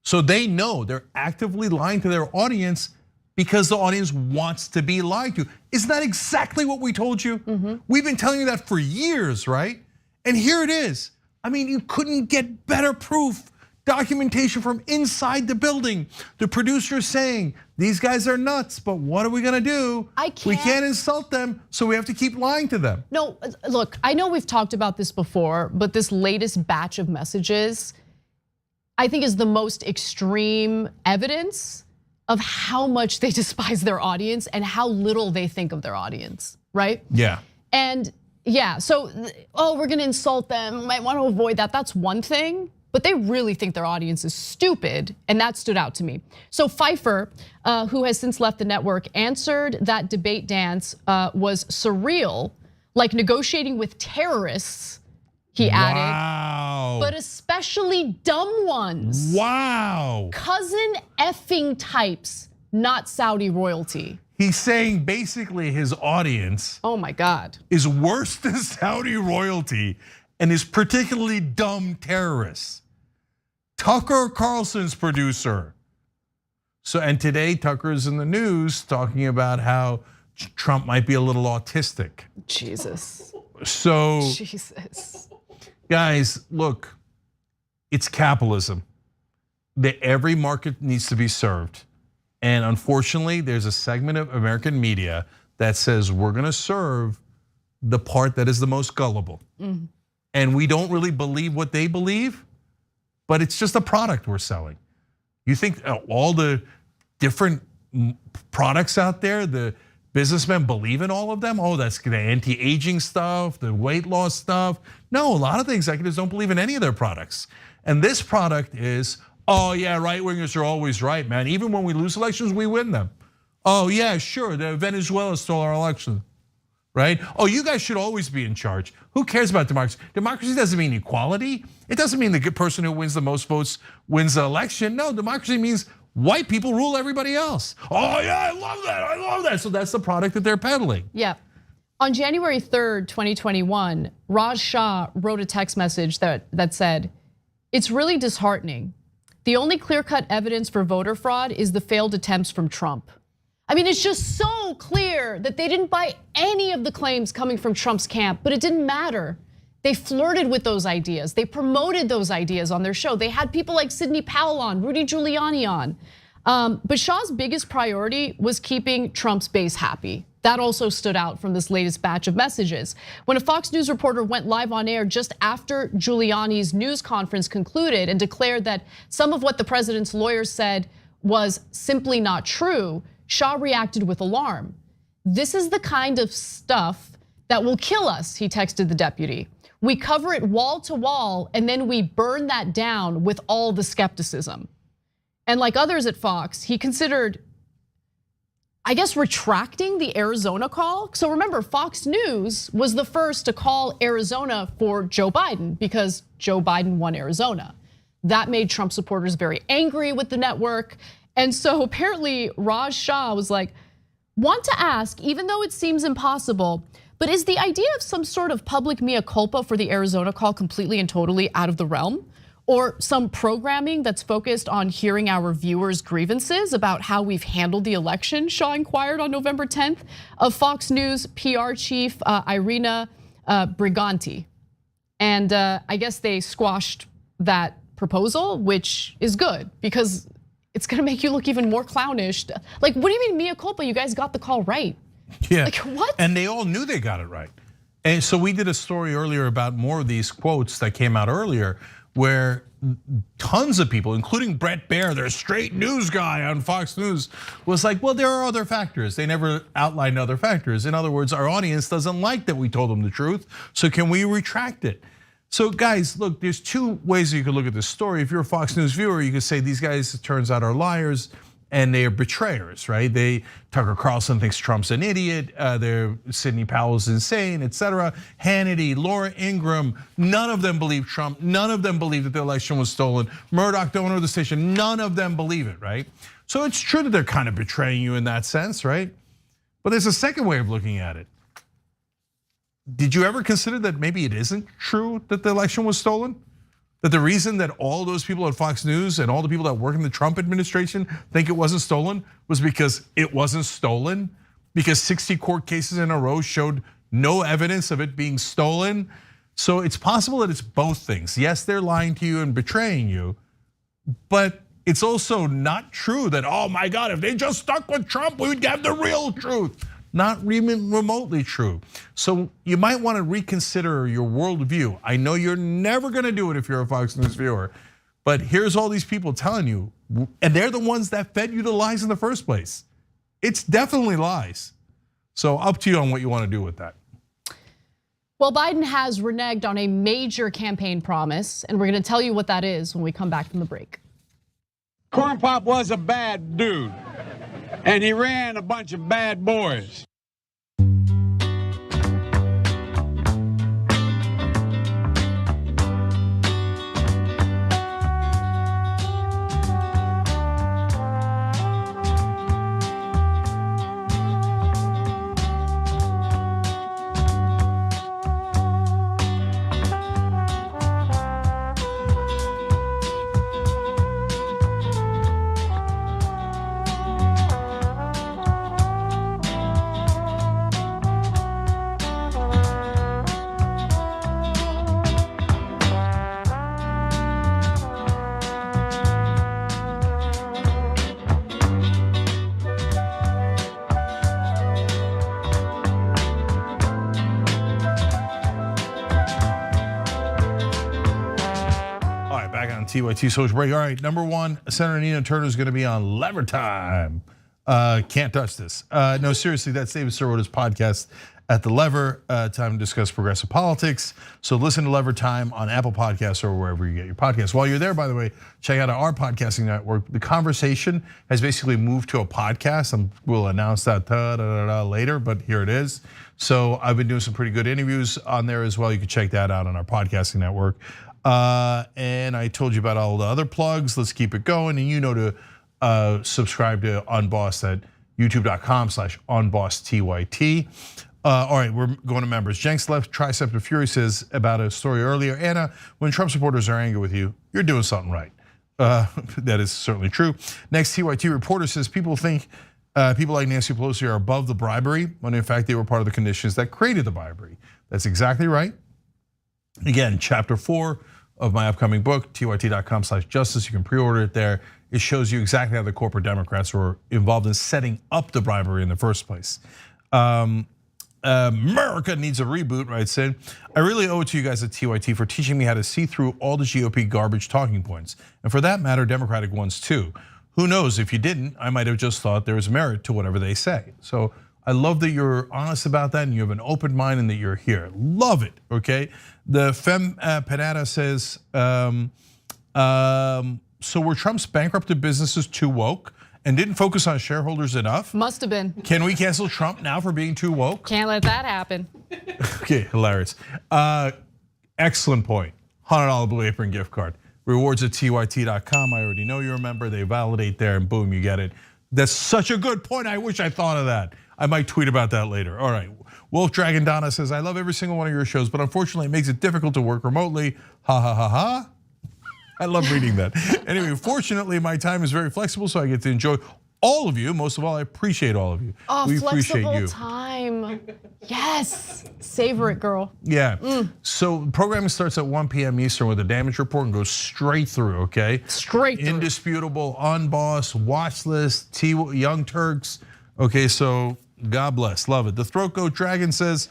So they know they're actively lying to their audience because the audience wants to be lied to. Isn't that exactly what we told you? We've been telling you that for years, right? And here it is. I mean, you couldn't get better proof, documentation from inside the building. The producer saying, these guys are nuts, but what are we gonna do? We can't insult them, so we have to keep lying to them. No, look, I know we've talked about this before, but this latest batch of messages, I think is the most extreme evidence of how much they despise their audience and how little they think of their audience, right? Yeah. And yeah, so, we're gonna insult them, might wanna avoid that, that's one thing. But they really think their audience is stupid, and that stood out to me. So Pfeiffer, who has since left the network, answered that debate dance was surreal, like negotiating with terrorists, he added. But especially dumb ones. Wow. Cousin effing types, not Saudi royalty. He's saying basically his audience, oh my God, is worse than Saudi royalty and is particularly dumb terrorists. Tucker Carlson's producer. So, and today Tucker's in the news talking about how Trump might be a little autistic. Jesus. So, Jesus. Guys, look, it's capitalism. Every market needs to be served. And unfortunately, there's a segment of American media that says we're gonna serve the part that is the most gullible. And we don't really believe what they believe, but it's just a product we're selling. You think all the different products out there, the businessmen believe in all of them? Oh, that's the anti-aging stuff, the weight loss stuff. No, a lot of the executives don't believe in any of their products. And this product is, oh yeah, right-wingers are always right, man. Even when we lose elections, we win them. Oh yeah, sure, Venezuela stole our election. Right? Oh, you guys should always be in charge. Who cares about democracy? Democracy doesn't mean equality. It doesn't mean the good person who wins the most votes wins the election. No, democracy means white people rule everybody else. Oh yeah, I love that, I love that. So that's the product that they're peddling. Yeah. On January 3rd, 2021, Raj Shah wrote a text message that said, "It's really disheartening. The only clear-cut evidence for voter fraud is the failed attempts from Trump." I mean, it's just so clear that they didn't buy any of the claims coming from Trump's camp, but it didn't matter. They flirted with those ideas. They promoted those ideas on their show. They had people like Sidney Powell on, Rudy Giuliani on. But Shah's biggest priority was keeping Trump's base happy. That also stood out from this latest batch of messages. When a Fox News reporter went live on air just after Giuliani's news conference concluded and declared that some of what the president's lawyers said was simply not true, Shah reacted with alarm. "This is the kind of stuff that will kill us," he texted the deputy. "We cover it wall to wall and then we burn that down with all the skepticism." And like others at Fox, he considered, I guess, retracting the Arizona call. So remember, Fox News was the first to call Arizona for Joe Biden because Joe Biden won Arizona. That made Trump supporters very angry with the network. And so apparently Raj Shah was like, "Want to ask, even though it seems impossible, but is the idea of some sort of public mea culpa for the Arizona call completely and totally out of the realm? or some programming that's focused on hearing our viewers' grievances about how we've handled the election, Shaw inquired on November 10th of Fox News PR chief Irina Briganti. And I guess they squashed that proposal, which is good because it's gonna make you look even more clownish. Like, what do you mean mea culpa? You guys got the call right. Yeah, like what? And they all knew they got it right. And so we did a story earlier about more of these quotes that came out earlier where tons of people, including Brett Baer, their straight news guy on Fox News, was like, well, there are other factors. They never outlined other factors. In other words, our audience doesn't like that we told them the truth, so can we retract it? So guys, look, there's two ways you could look at this story. If you're a Fox News viewer, you could say these guys, it turns out, are liars and they are betrayers, right? Tucker Carlson thinks Trump's an idiot, Sidney Powell's insane, etc. Hannity, Laura Ingraham, none of them believe Trump. None of them believe that the election was stolen. Murdoch, the owner of the station, none of them believe it, right? So it's true that they're kind of betraying you in that sense, right? But there's a second way of looking at it. Did you ever consider that maybe it isn't true that the election was stolen? That the reason that all those people at Fox News and all the people that work in the Trump administration think it wasn't stolen was because it wasn't stolen? Because 60 court cases in a row showed no evidence of it being stolen? So it's possible that it's both things. Yes, they're lying to you and betraying you, but it's also not true that, oh my God, if they just stuck with Trump, we would have the real truth. Not even remotely true. So you might want to reconsider your worldview. I know you're never gonna do it if you're a Fox News viewer, but here's all these people telling you, and they're the ones that fed you the lies in the first place. It's definitely lies. So up to you on what you want to do with that. Well, Biden has reneged on a major campaign promise, and we're gonna tell you what that is when we come back from the break. Corn Pop was a bad dude, and he ran a bunch of bad boys. TYT Social Break. All right, number one, Senator Nina Turner is going to be on Lever Time. Can't touch this. No, seriously, that's David Sirwoda's podcast at The Lever, time to discuss progressive politics. So listen to Lever Time on Apple Podcasts or wherever you get your podcasts. While you're there, by the way, check out our podcasting network. The Conversation has basically moved to a podcast, and we'll announce that later, but here it is. So I've been doing some pretty good interviews on there as well. You can check that out on our podcasting network. And I told you about all the other plugs. Let's keep it going. And you know to subscribe to Unbossed at youtube.com/unbossedtyt. All right, we're going to members. Jenks Left Tricep to Fury says about a story earlier. Anna, when Trump supporters are angry with you, you're doing something right. That is certainly true. Next, TYT reporter says people think people like Nancy Pelosi are above the bribery, when in fact they were part of the conditions that created the bribery. That's exactly right. Again, chapter 4 of my upcoming book, tyt.com/justice. You can pre-order it there. It shows you exactly how the corporate Democrats were involved in setting up the bribery in the first place. America needs a reboot, right, Sid? I really owe it to you guys at TYT for teaching me how to see through all the GOP garbage talking points. And for that matter, Democratic ones too. Who knows, if you didn't, I might have just thought there was merit to whatever they say. So I love that you're honest about that and you have an open mind and that you're here. Love it, okay? The Femme Panada says, so were Trump's bankrupted businesses too woke and didn't focus on shareholders enough? Must have been. Can we cancel Trump now for being too woke? Can't let that happen. Okay, hilarious. Excellent point. $100 Blue Apron gift card. Rewards at tyt.com. I already know you're a member. They validate there and boom, you get it. That's such a good point. I wish I thought of that. I might tweet about that later. All right. Wolf Dragon Donna says, I love every single one of your shows, but unfortunately it makes it difficult to work remotely. Ha ha ha I love reading that. Anyway, fortunately, my time is very flexible, so I get to enjoy all of you. Most of all, I appreciate all of you. Oh, we flexible appreciate you. time. Yes, savor it, girl. Yeah. So programming starts at 1 p.m. Eastern with a damage report and goes straight through. Okay. Straight through. Indisputable, unbossed, watch list, Young Turks. Okay, so God bless, love it. The Throat Goat Dragon says,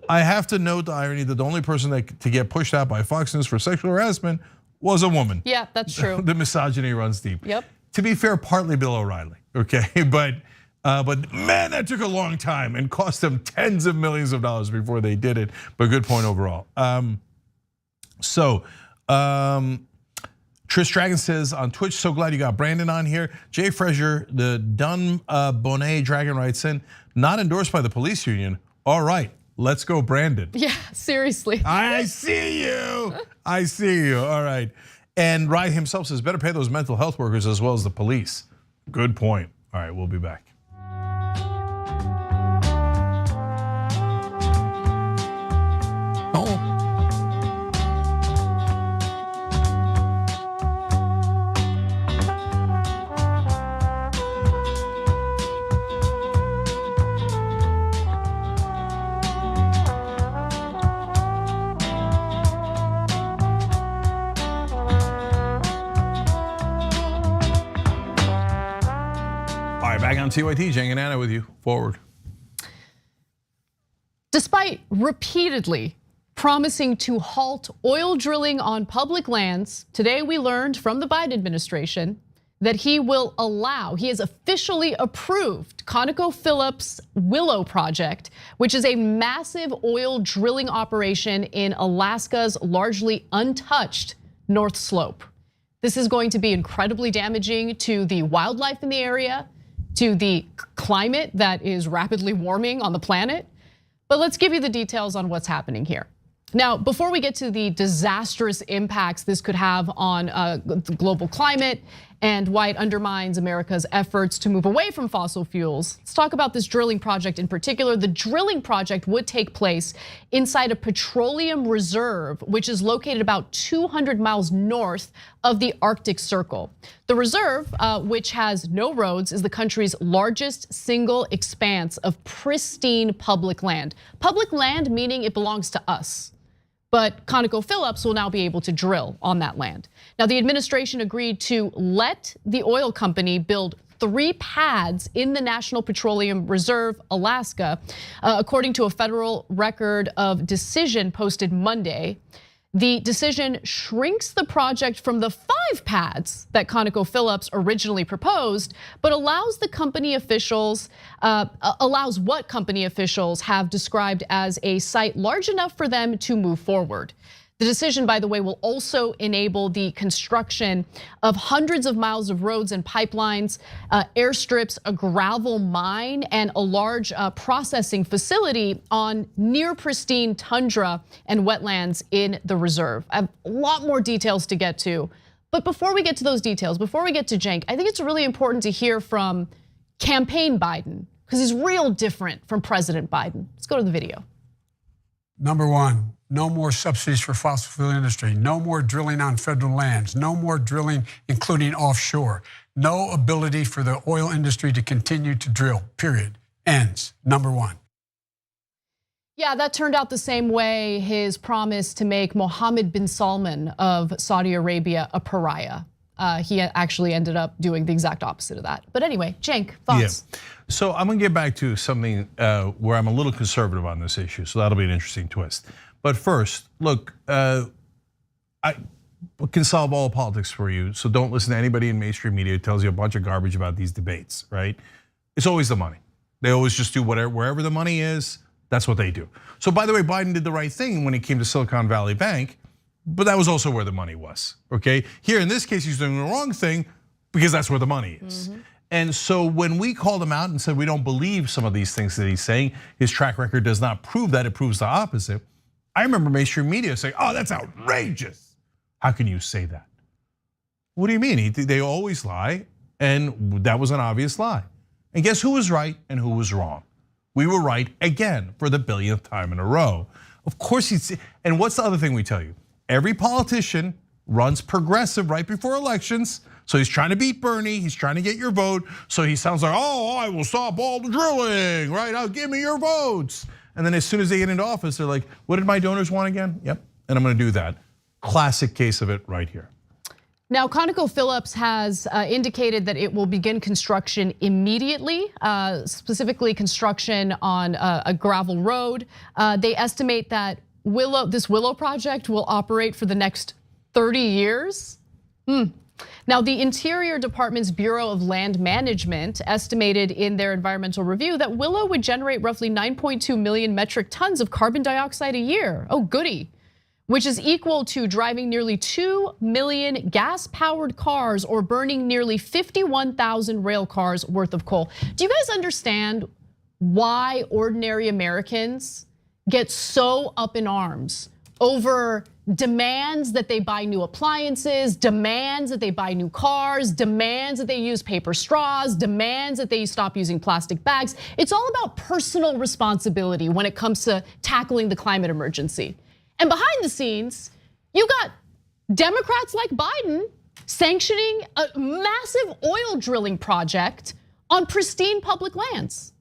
I have to note the irony that the only person to get pushed out by Fox News for sexual harassment was a woman. Yeah, that's true. The misogyny runs deep. Yep. To be fair, partly Bill O'Reilly, okay? But man, that took a long time and cost them tens of millions of dollars before they did it. But good point overall. Trish Dragon says on Twitch, so glad you got Brandon on here. Jay Frazier, the Dun Bonnet Dragon writes in, not endorsed by the police union. All right, let's go, Brandon. Yeah, seriously. I see you. I see you. All right. And Ryan himself says, better pay those mental health workers as well as the police. Good point. All right, we'll be back. Back on TYT, Jang and Anna with you. Forward. Despite repeatedly promising to halt oil drilling on public lands, today we learned from the Biden administration that he has officially approved ConocoPhillips' Willow project, which is a massive oil drilling operation in Alaska's largely untouched North Slope. This is going to be incredibly damaging to the wildlife in the area, to the climate that is rapidly warming on the planet. But let's give you the details on what's happening here. Now, before we get to the disastrous impacts this could have on the global climate and why it undermines America's efforts to move away from fossil fuels, let's talk about this drilling project in particular. The drilling project would take place inside a petroleum reserve, which is located about 200 miles north of the Arctic Circle. The reserve, which has no roads, is the country's largest single expanse of pristine public land. Public land meaning it belongs to us. But ConocoPhillips will now be able to drill on that land. Now, the administration agreed to let the oil company build 3 pads in the National Petroleum Reserve, Alaska, according to a federal record of decision posted Monday. The decision shrinks the project from the 5 pads that ConocoPhillips originally proposed, but allows what company officials have described as a site large enough for them to move forward. The decision, by the way, will also enable the construction of hundreds of miles of roads and pipelines, airstrips, a gravel mine, and a large processing facility on near pristine tundra and wetlands in the reserve. I have a lot more details to get to, but before we get to those details, before we get to Cenk, I think it's really important to hear from campaign Biden, because he's real different from President Biden. Let's go to the video. Number one, no more subsidies for fossil fuel industry. No more drilling on federal lands. No more drilling, including offshore. No ability for the oil industry to continue to drill, period. Ends, number one. Yeah, that turned out the same way his promise to make Mohammed bin Salman of Saudi Arabia a pariah. He actually ended up doing the exact opposite of that. But anyway, Cenk, thoughts? Yeah. So I'm gonna get back to something where I'm a little conservative on this issue, so that'll be an interesting twist. But first, look, I can solve all politics for you, so don't listen to anybody in mainstream media who tells you a bunch of garbage about these debates, right? It's always the money. They always just do whatever, wherever the money is, that's what they do. So by the way, Biden did the right thing when it came to Silicon Valley Bank, but that was also where the money was, okay? Here in this case, he's doing the wrong thing because that's where the money is. Mm-hmm. And so when we called him out and said we don't believe some of these things that he's saying, his track record does not prove that, it proves the opposite. I remember mainstream media saying, oh, that's outrageous. How can you say that? What do you mean? They always lie, and that was an obvious lie. And guess who was right and who was wrong? We were right again for the billionth time in a row. Of course, and what's the other thing we tell you? Every politician runs progressive right before elections. So he's trying to beat Bernie, he's trying to get your vote. So he sounds like, oh, I will stop all the drilling, right? I'll give me your votes. And then as soon as they get into office, they're like, what did my donors want again? Yep, and I'm gonna do that. Classic case of it right here. Now, ConocoPhillips has indicated that it will begin construction immediately, specifically construction on a gravel road. They estimate that this Willow project will operate for the next 30 years. Now, the Interior Department's Bureau of Land Management estimated in their environmental review that Willow would generate roughly 9.2 million metric tons of carbon dioxide a year. Oh, goody. Which is equal to driving nearly 2 million gas-powered cars or burning nearly 51,000 rail cars worth of coal. Do you guys understand why ordinary Americans get so up in arms over demands that they buy new appliances, demands that they buy new cars, demands that they use paper straws, demands that they stop using plastic bags? It's all about personal responsibility when it comes to tackling the climate emergency. And behind the scenes, you got Democrats like Biden sanctioning a massive oil drilling project on pristine public lands.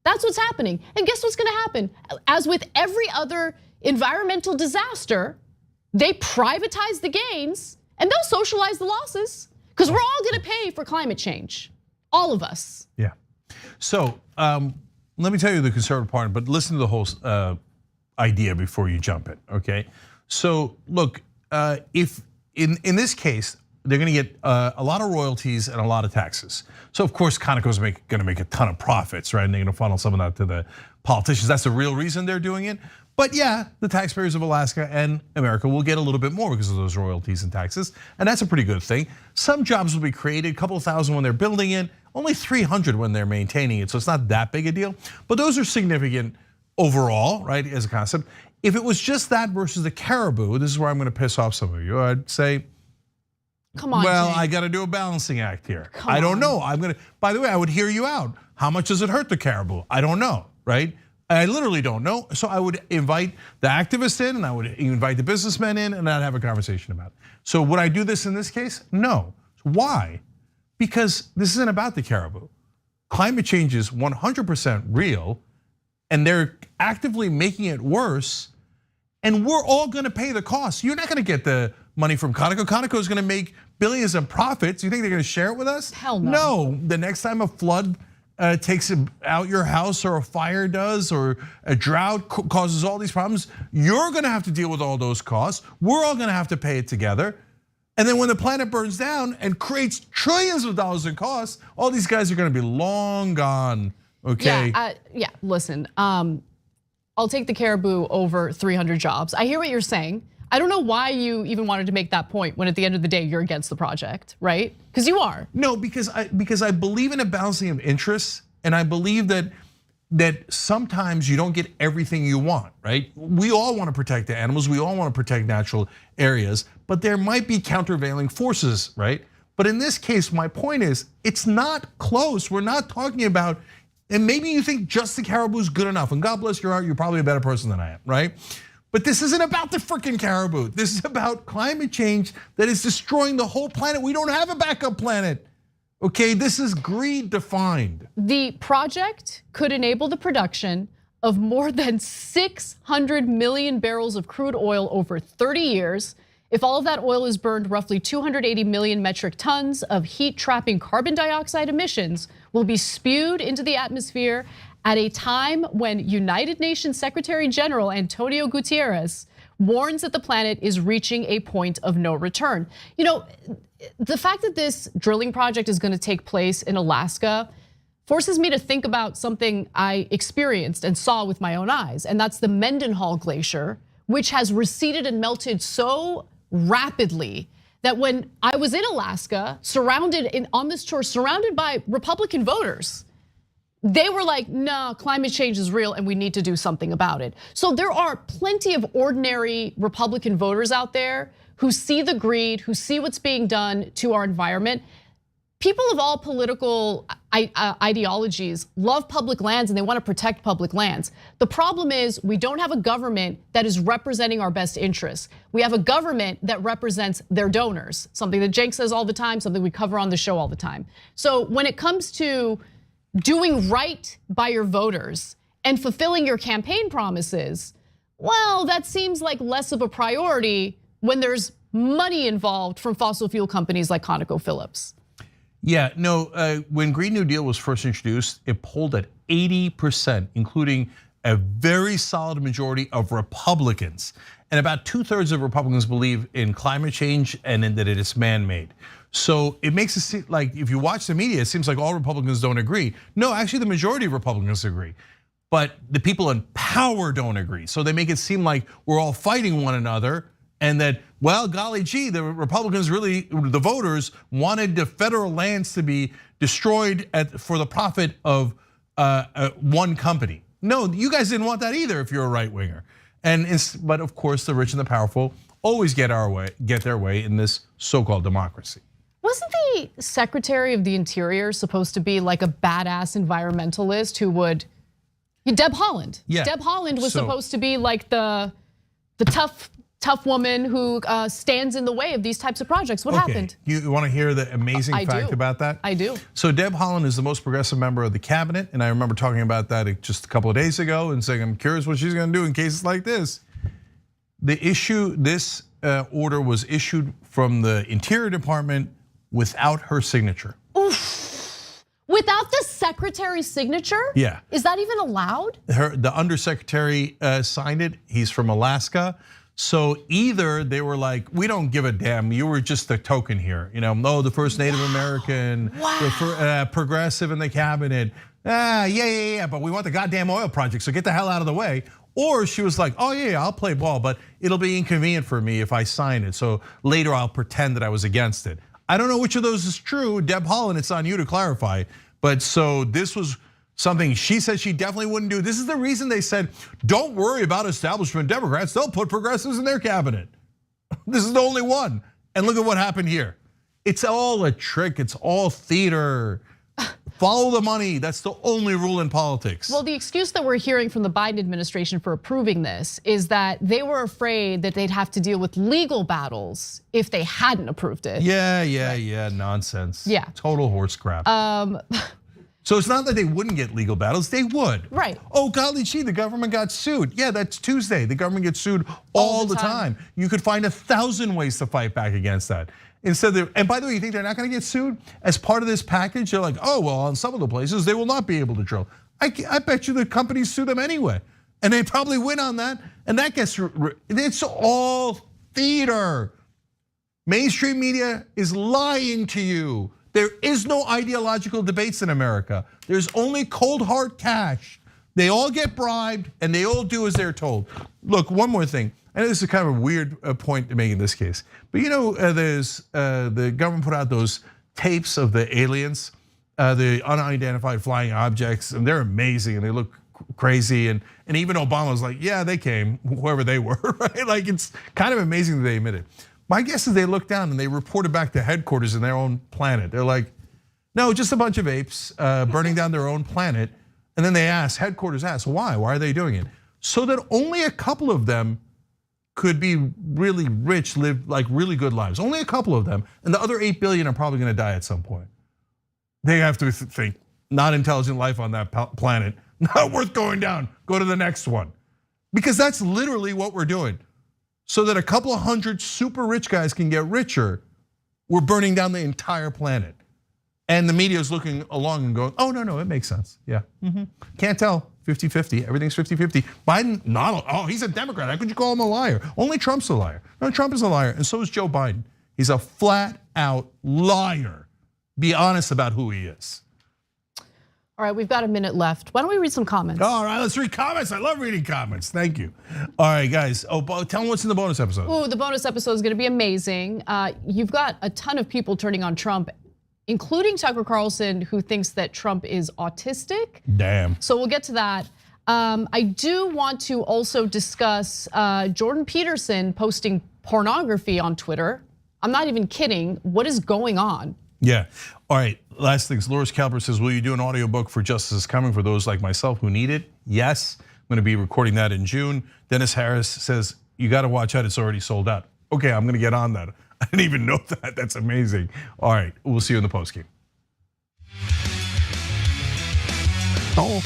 That's what's happening. And guess what's gonna happen? As with every other environmental disaster, they privatize the gains and they'll socialize the losses, because we're all gonna pay for climate change, all of us. Yeah, so let me tell you the conservative part, but listen to the whole idea before you jump in, okay? So look, if in this case, they're gonna get a lot of royalties and a lot of taxes. So of course, Conoco's gonna make a ton of profits, right? And they're gonna funnel some of that to the politicians. That's the real reason they're doing it. But yeah, the taxpayers of Alaska and America will get a little bit more because of those royalties and taxes. And that's a pretty good thing. Some jobs will be created, a couple of thousand when they're building it, only 300 when they're maintaining it. So it's not that big a deal, but those are significant overall, right, as a concept. If it was just that versus the caribou, this is where I'm gonna piss off some of you. I'd say, come on, well, Jake. I gotta do a balancing act here. Come I don't on. know, by the way, I would hear you out. How much does it hurt the caribou? I don't know, right? I literally don't know. So I would invite the activists in and I would invite the businessmen in and I'd have a conversation about it. So would I do this in this case? No. Why? Because this isn't about the caribou. Climate change is 100% real and they're actively making it worse, and we're all gonna pay the cost. You're not gonna get the money from Conoco. Conoco is gonna make billions in profits. You think they're gonna share it with us? Hell no. No, the next time a flood takes out your house or a fire does or a drought causes all these problems, you're gonna have to deal with all those costs. We're all gonna have to pay it together. And then when the planet burns down and creates trillions of dollars in costs, all these guys are gonna be long gone. Okay. Yeah, listen, I'll take the caribou over 300 jobs. I hear what you're saying. I don't know why you even wanted to make that point when at the end of the day you're against the project, right? Because you are. No, because I believe in a balancing of interests, and I believe that sometimes you don't get everything you want, right? We all want to protect the animals, we all want to protect natural areas, but there might be countervailing forces, right? But in this case, my point is, it's not close. We're not talking about, and maybe you think just the caribou is good enough, and God bless your heart, you're probably a better person than I am, right? But this isn't about the freaking caribou. This is about climate change that is destroying the whole planet. We don't have a backup planet. Okay, this is greed defined. The project could enable the production of more than 600 million barrels of crude oil over 30 years. If all of that oil is burned, roughly 280 million metric tons of heat-trapping carbon dioxide emissions will be spewed into the atmosphere at a time when United Nations Secretary General Antonio Guterres warns that the planet is reaching a point of no return. You know, the fact that this drilling project is gonna take place in Alaska forces me to think about something I experienced and saw with my own eyes, and that's the Mendenhall Glacier, which has receded and melted so rapidly that when I was in Alaska, on this tour, surrounded by Republican voters, they were like, no, climate change is real and we need to do something about it. So there are plenty of ordinary Republican voters out there who see the greed, who see what's being done to our environment. people of all political ideologies love public lands and they want to protect public lands. The problem is we don't have a government that is representing our best interests. We have a government that represents their donors, something that Cenk says all the time, something we cover on the show all the time. So when it comes to doing right by your voters and fulfilling your campaign promises, well, that seems like less of a priority when there's money involved from fossil fuel companies like ConocoPhillips. Yeah, no, when Green New Deal was first introduced, it polled at 80%, including a very solid majority of Republicans. And about 2/3 of Republicans believe in climate change and in that it is man-made. So it makes it seem like if you watch the media, it seems like all Republicans don't agree. No, actually the majority of Republicans agree. But the people in power don't agree. So they make it seem like we're all fighting one another. And that, well, golly gee, the Republicans really, the voters wanted the federal lands to be destroyed for the profit of one company. No, you guys didn't want that either if you're a right winger. But of course, the rich and the powerful always get their way in this so-called democracy. Wasn't the Secretary of the Interior supposed to be like a badass environmentalist who would, Deb Haaland? Yeah. Deb Haaland was supposed to be like the tough woman who stands in the way of these types of projects. What happened? You want to hear the amazing fact about that? I do. So Deb Haaland is the most progressive member of the cabinet, and I remember talking about that just a couple of days ago and saying I'm curious what she's going to do in cases like this. This order was issued from the Interior Department without her signature. Oof. Without the secretary's signature? Yeah. Is that even allowed? The undersecretary signed it. He's from Alaska. So either they were like, we don't give a damn, you were just a token here. No, the first Native American, the progressive in the cabinet. Yeah, but we want the goddamn oil project, so get the hell out of the way. Or she was like, oh yeah, I'll play ball, but it'll be inconvenient for me if I sign it. So later I'll pretend that I was against it. I don't know which of those is true. Deb Haaland, it's on you to clarify. But so this was something she said she definitely wouldn't do. This is the reason they said, don't worry about establishment Democrats, they'll put progressives in their cabinet. This is the only one. And look at what happened here. It's all a trick, it's all theater. Follow the money, that's the only rule in politics. Well, the excuse that we're hearing from the Biden administration for approving this is that they were afraid that they'd have to deal with legal battles if they hadn't approved it. Yeah, nonsense. Yeah. Total horse crap. So it's not that they wouldn't get legal battles, they would. Right. Oh, golly gee, the government got sued. Yeah, that's Tuesday. The government gets sued all the time. You could find 1,000 ways to fight back against that. And by the way, you think they're not gonna get sued? As part of this package, they're like, oh, well, on some of the places, they will not be able to drill. I bet you the companies sue them anyway. And they probably win on that. And that gets, it's all theater. Mainstream media is lying to you. There is no ideological debates in America. There's only cold hard cash. They all get bribed and they all do as they're told. Look, one more thing. I know this is kind of a weird point to make in this case, but there's the government put out those tapes of the aliens, the unidentified flying objects, and they're amazing and they look crazy. And even Obama was like, yeah, they came, whoever they were, right? Like it's kind of amazing that they admit it. My guess is they looked down and they reported back to headquarters in their own planet. They're like, no, just a bunch of apes burning down their own planet. And then headquarters asked, why? Why are they doing it? So that only a couple of them could be really rich, live like really good lives. Only a couple of them. And the other 8 billion are probably gonna die at some point. They have to think, not intelligent life on that planet, not worth going down, go to the next one. Because that's literally what we're doing. So that a couple of hundred super rich guys can get richer, we're burning down the entire planet. And the media is looking along and going, oh, no, it makes sense. Yeah, can't tell, 50-50, everything's 50-50. Biden, he's a Democrat, how could you call him a liar? Only Trump's a liar. No, Trump is a liar, and so is Joe Biden. He's a flat out liar. Be honest about who he is. All right, we've got a minute left. Why don't we read some comments? All right, let's read comments. I love reading comments. Thank you. All right, guys. Oh, tell them what's in the bonus episode. Oh, the bonus episode is going to be amazing. You've got a ton of people turning on Trump, including Tucker Carlson, who thinks that Trump is autistic. Damn. So we'll get to that. I do want to also discuss Jordan Peterson posting pornography on Twitter. I'm not even kidding. What is going on? Yeah. All right. Last things. Loris Calvert says, will you do an audiobook for Justice is Coming for those like myself who need it? Yes. I'm going to be recording that in June. Dennis Harris says, you got to watch out. It's already sold out. Okay, I'm going to get on that. I didn't even know that. That's amazing. All right. We'll see you in the postgame. Oh.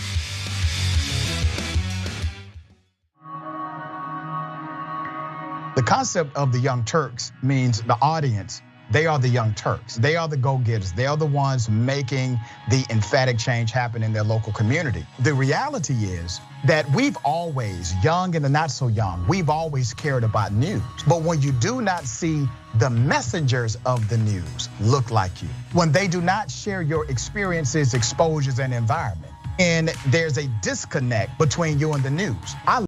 The concept of the Young Turks means the audience, they are the Young Turks. They are the go-getters. They are the ones making the emphatic change happen in their local community. The reality is that we've always, young and the not so young, we've always cared about news. But when you do not see the messengers of the news look like you, when they do not share your experiences, exposures, and environment, and there's a disconnect between you and the news.